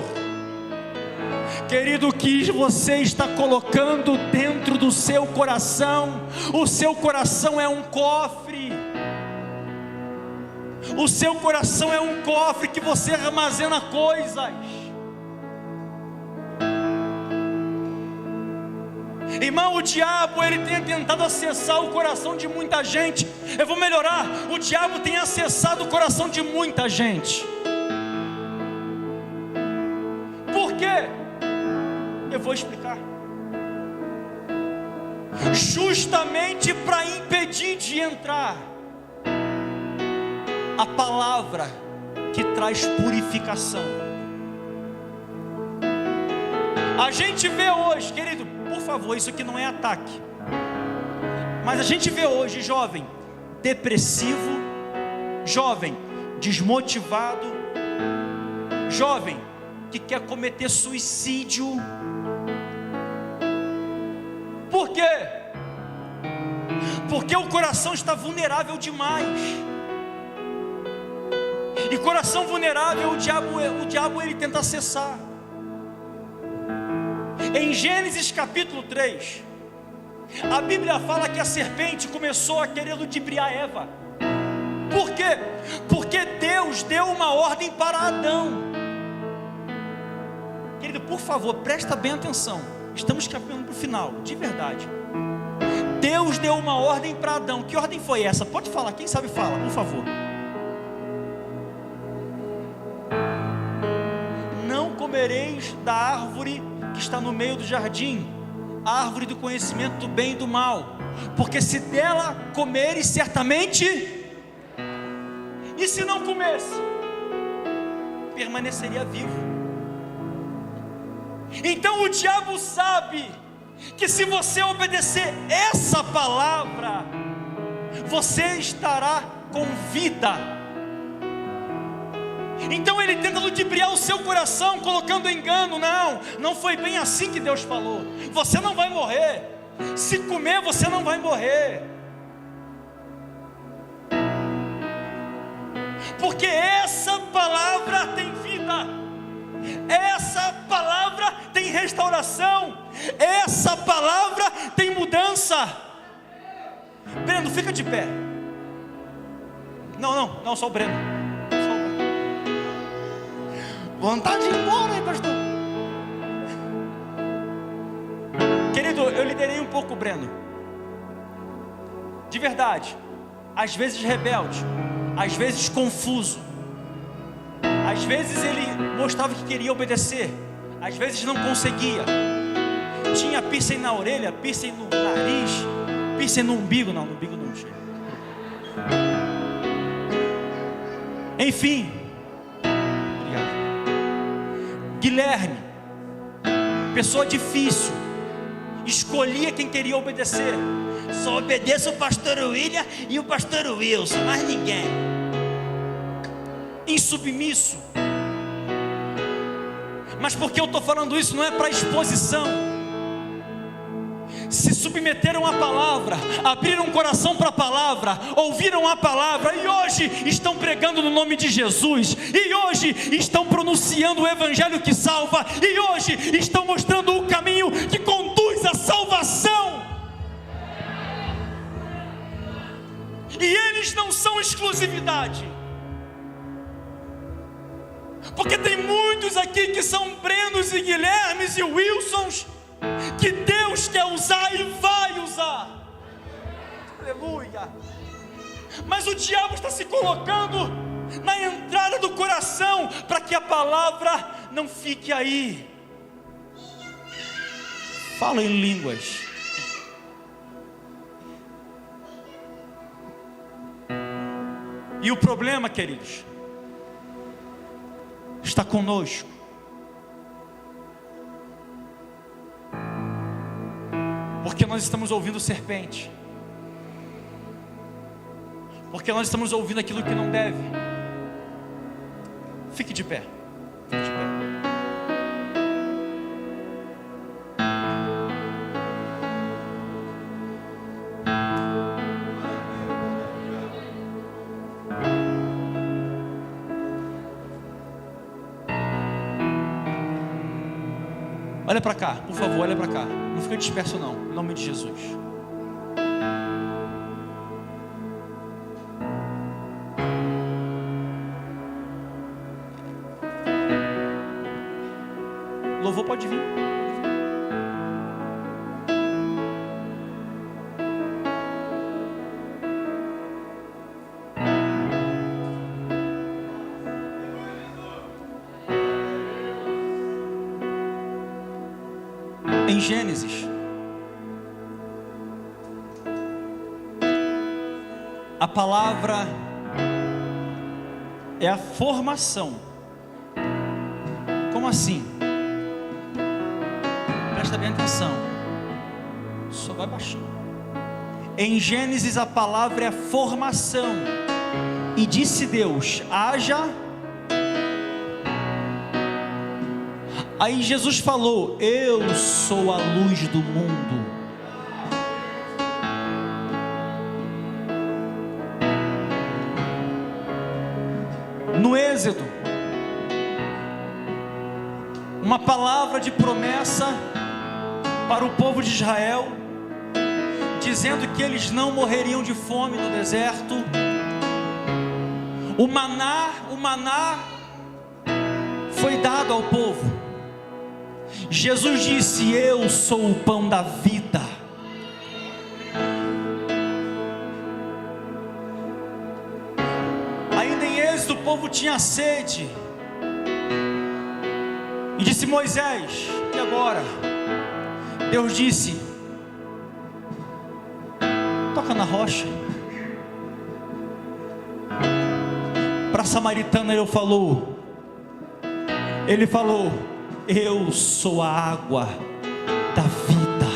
Querido, o que você está colocando dentro do seu coração? O seu coração é um cofre. O seu coração é um cofre que você armazena coisas. Irmão, o diabo, ele tem tentado acessar o coração de muita gente. Eu vou melhorar: o diabo tem acessado o coração de muita gente. Por quê? Eu vou explicar. Justamente para impedir de entrar a palavra que traz purificação. A gente vê hoje, querido, por favor, isso aqui não é ataque, mas a gente vê hoje jovem depressivo, jovem desmotivado, jovem que quer cometer suicídio. Por quê? Porque o coração está vulnerável demais. E coração vulnerável, o diabo ele tenta acessar. Em Gênesis capítulo 3, a Bíblia fala que a serpente começou a querer ludibriar Eva. Por quê? Porque Deus deu uma ordem para Adão. Querido, por favor, presta bem atenção. estamos caminhando para o final, de verdade. Deus deu uma ordem para Adão. Que ordem foi essa? Pode falar, quem sabe fala, por favor. Não comereis da árvore que está no meio do jardim, a árvore do conhecimento do bem e do mal, porque se dela comeres, certamente, e se não comesse, permaneceria vivo. Então o diabo sabe que se você obedecer essa palavra, você estará com vida. Então ele tenta ludibriar o seu coração, colocando engano. Não foi bem assim que Deus falou. Você não vai morrer. Se comer, você não vai morrer. Porque essa palavra tem vida. Essa palavra tem restauração. Essa palavra tem mudança. Breno, fica de pé. Não, só o Breno. Vontade de ir embora, hein, pastor? Querido, eu liderei um pouco o Breno. De verdade. Às vezes rebelde, às vezes confuso, às vezes ele mostrava que queria obedecer, às vezes não conseguia. Tinha piercing na orelha, piercing no nariz, piercing no umbigo. Não, no umbigo não tinha. Enfim, obrigado. Guilherme, pessoa difícil, escolhia quem queria obedecer. Só obedeço o pastor William e o pastor Wilson, mais ninguém. Insubmisso. Mas porque eu estou falando isso, não é para exposição. Se submeteram à palavra, abriram o coração para a palavra, ouviram a palavra e hoje estão pregando no nome de Jesus, e hoje estão pronunciando o evangelho que salva, e hoje estão mostrando o caminho que conduz à salvação. E eles não são exclusividade, porque tem muitos aqui que são Brenos e Guilhermes e Wilsons, que Deus quer usar e vai usar. Aleluia. Mas o diabo está se colocando na entrada do coração, para que a palavra não fique aí. Fala em línguas. E o problema, queridos, está conosco. Porque nós estamos ouvindo serpente. Porque nós estamos ouvindo aquilo que não deve. Fique de pé. Fique de pé. Olha para cá, por favor, olha para cá. Não fica disperso não, em nome de Jesus. Louvor pode vir. Em Gênesis, a palavra é a formação. Como assim? Presta bem atenção. Só vai baixinho. Em Gênesis a palavra é a formação. E disse Deus: haja. Aí Jesus falou: eu sou a luz do mundo. No Êxodo, uma palavra de promessa para o povo de Israel, dizendo que eles não morreriam de fome no deserto. O maná foi dado ao povo. Jesus disse: eu sou o pão da vida. Ainda em Êxodo, o povo tinha sede, e disse: Moisés, e agora? Deus disse: toca na rocha. Para a samaritana ele falou: eu sou a água da vida.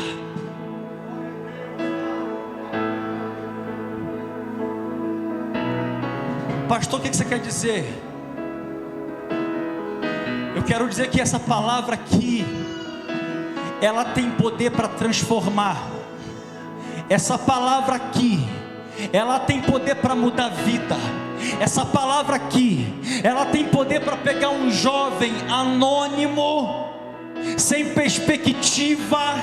Pastor, o que você quer dizer? Eu quero dizer que essa palavra aqui, ela tem poder para transformar. Essa palavra aqui, ela tem poder para mudar a vida. Essa palavra aqui, ela tem poder para pegar um jovem anônimo, sem perspectiva,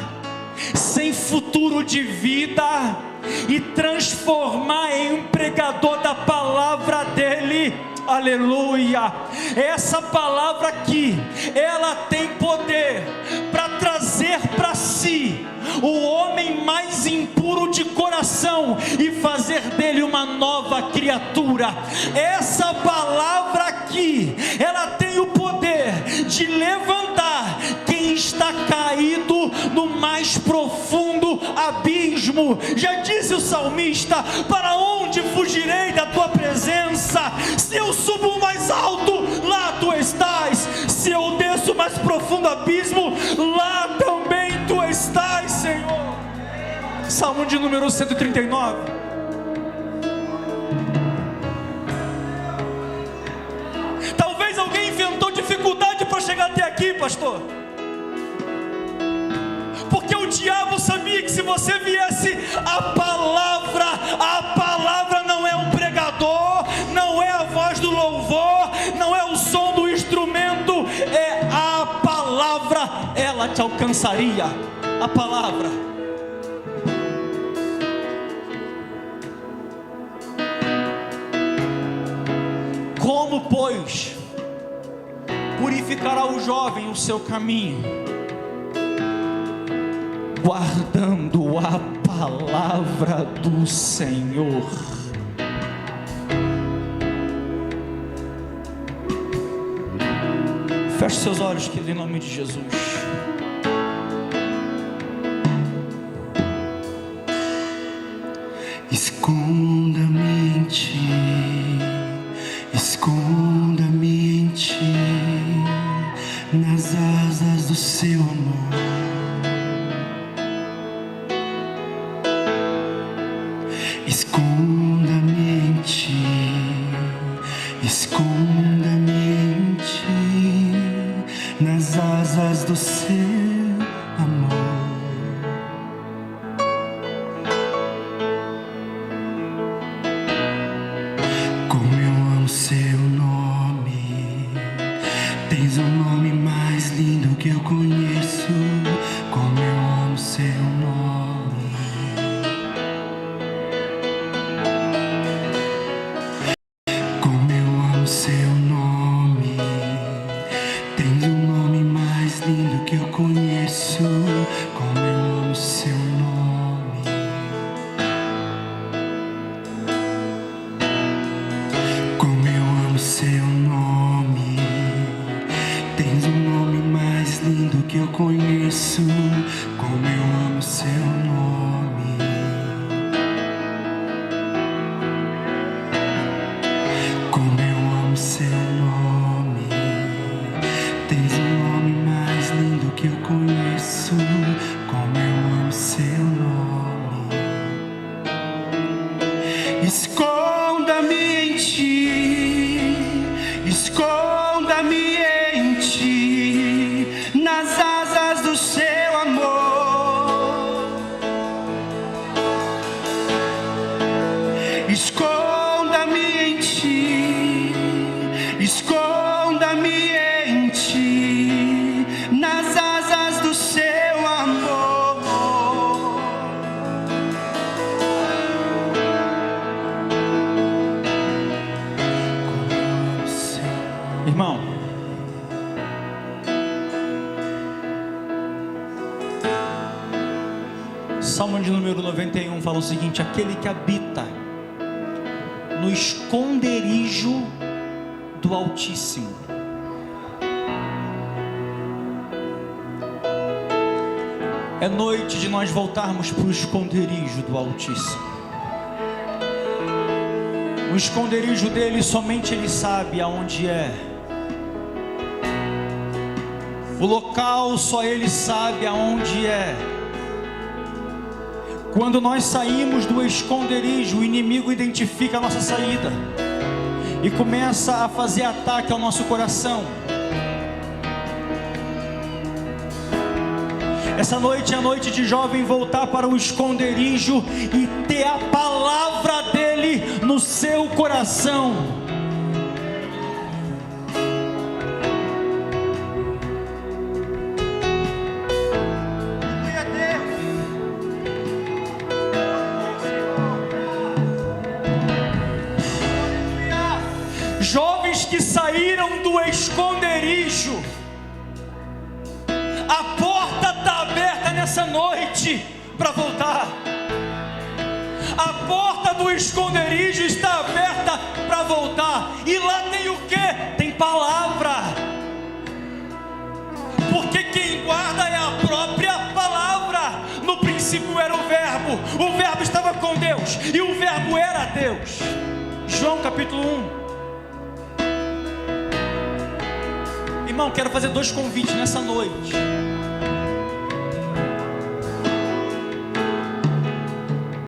sem futuro de vida, e transformar em um pregador da palavra dele. Aleluia! Essa palavra aqui, ela tem poder para trazer para si o homem mais impuro de coração e fazer dele uma nova criatura. Essa palavra aqui, ela tem o poder de levantar quem está caído no mais profundo abismo. Já disse o salmista: para onde fugirei da tua presença? Se eu subo mais alto, lá tu estás. Se eu desço o mais profundo abismo, lá também tu estás, Senhor. Salmo de número 139. Talvez alguém inventou dificuldade para chegar até aqui, pastor, porque o diabo sabia que se você viesse a palavra não é um pregador, não é a voz do louvor, não é o som do instrumento, é a palavra. Ela te alcançaria, a palavra. Como, pois, purificará o jovem o seu caminho? Guardando a palavra do Senhor. Feche seus olhos, querido, em nome de Jesus. Esconda-me em ti, esconda-me em ti, nas asas do seu amor. Esconda-me em ti, esconda-me em ti, nas asas do seu amor. Como eu amo seu nome, tens o nome mais lindo que eu conheço. Como eu amo seu nome. Como eu amo seu nome, tens o nome mais lindo que eu conheço. Como eu amo seu nome. Como eu amo seu nome, tens o nome mais lindo que eu conheço. Como eu amo seu nome. Como eu amo seu nome, tens o nome mais lindo que eu conheço. Como eu amo seu nome. Esconda-me em ti, esconda-me em ti, nas asas do seu amor. Salmo de número 91 fala o seguinte: aquele que habita no esconderijo do Altíssimo. É noite de nós voltarmos para o esconderijo do Altíssimo. O esconderijo dele, somente ele sabe aonde é. O local, só ele sabe aonde é. Quando nós saímos do esconderijo, o inimigo identifica a nossa saída e começa a fazer ataque ao nosso coração. Essa noite é a noite de jovem voltar para o esconderijo e ter a palavra dele no seu coração. Jovens que saíram do esconderijo, a porta está aberta nessa noite para voltar. A porta do esconderijo está aberta para voltar. E lá tem o que? Tem palavra. Porque quem guarda é a própria palavra. No princípio era o verbo estava com Deus e o verbo era Deus. João capítulo 1. Irmão, quero fazer 2 convites nessa noite.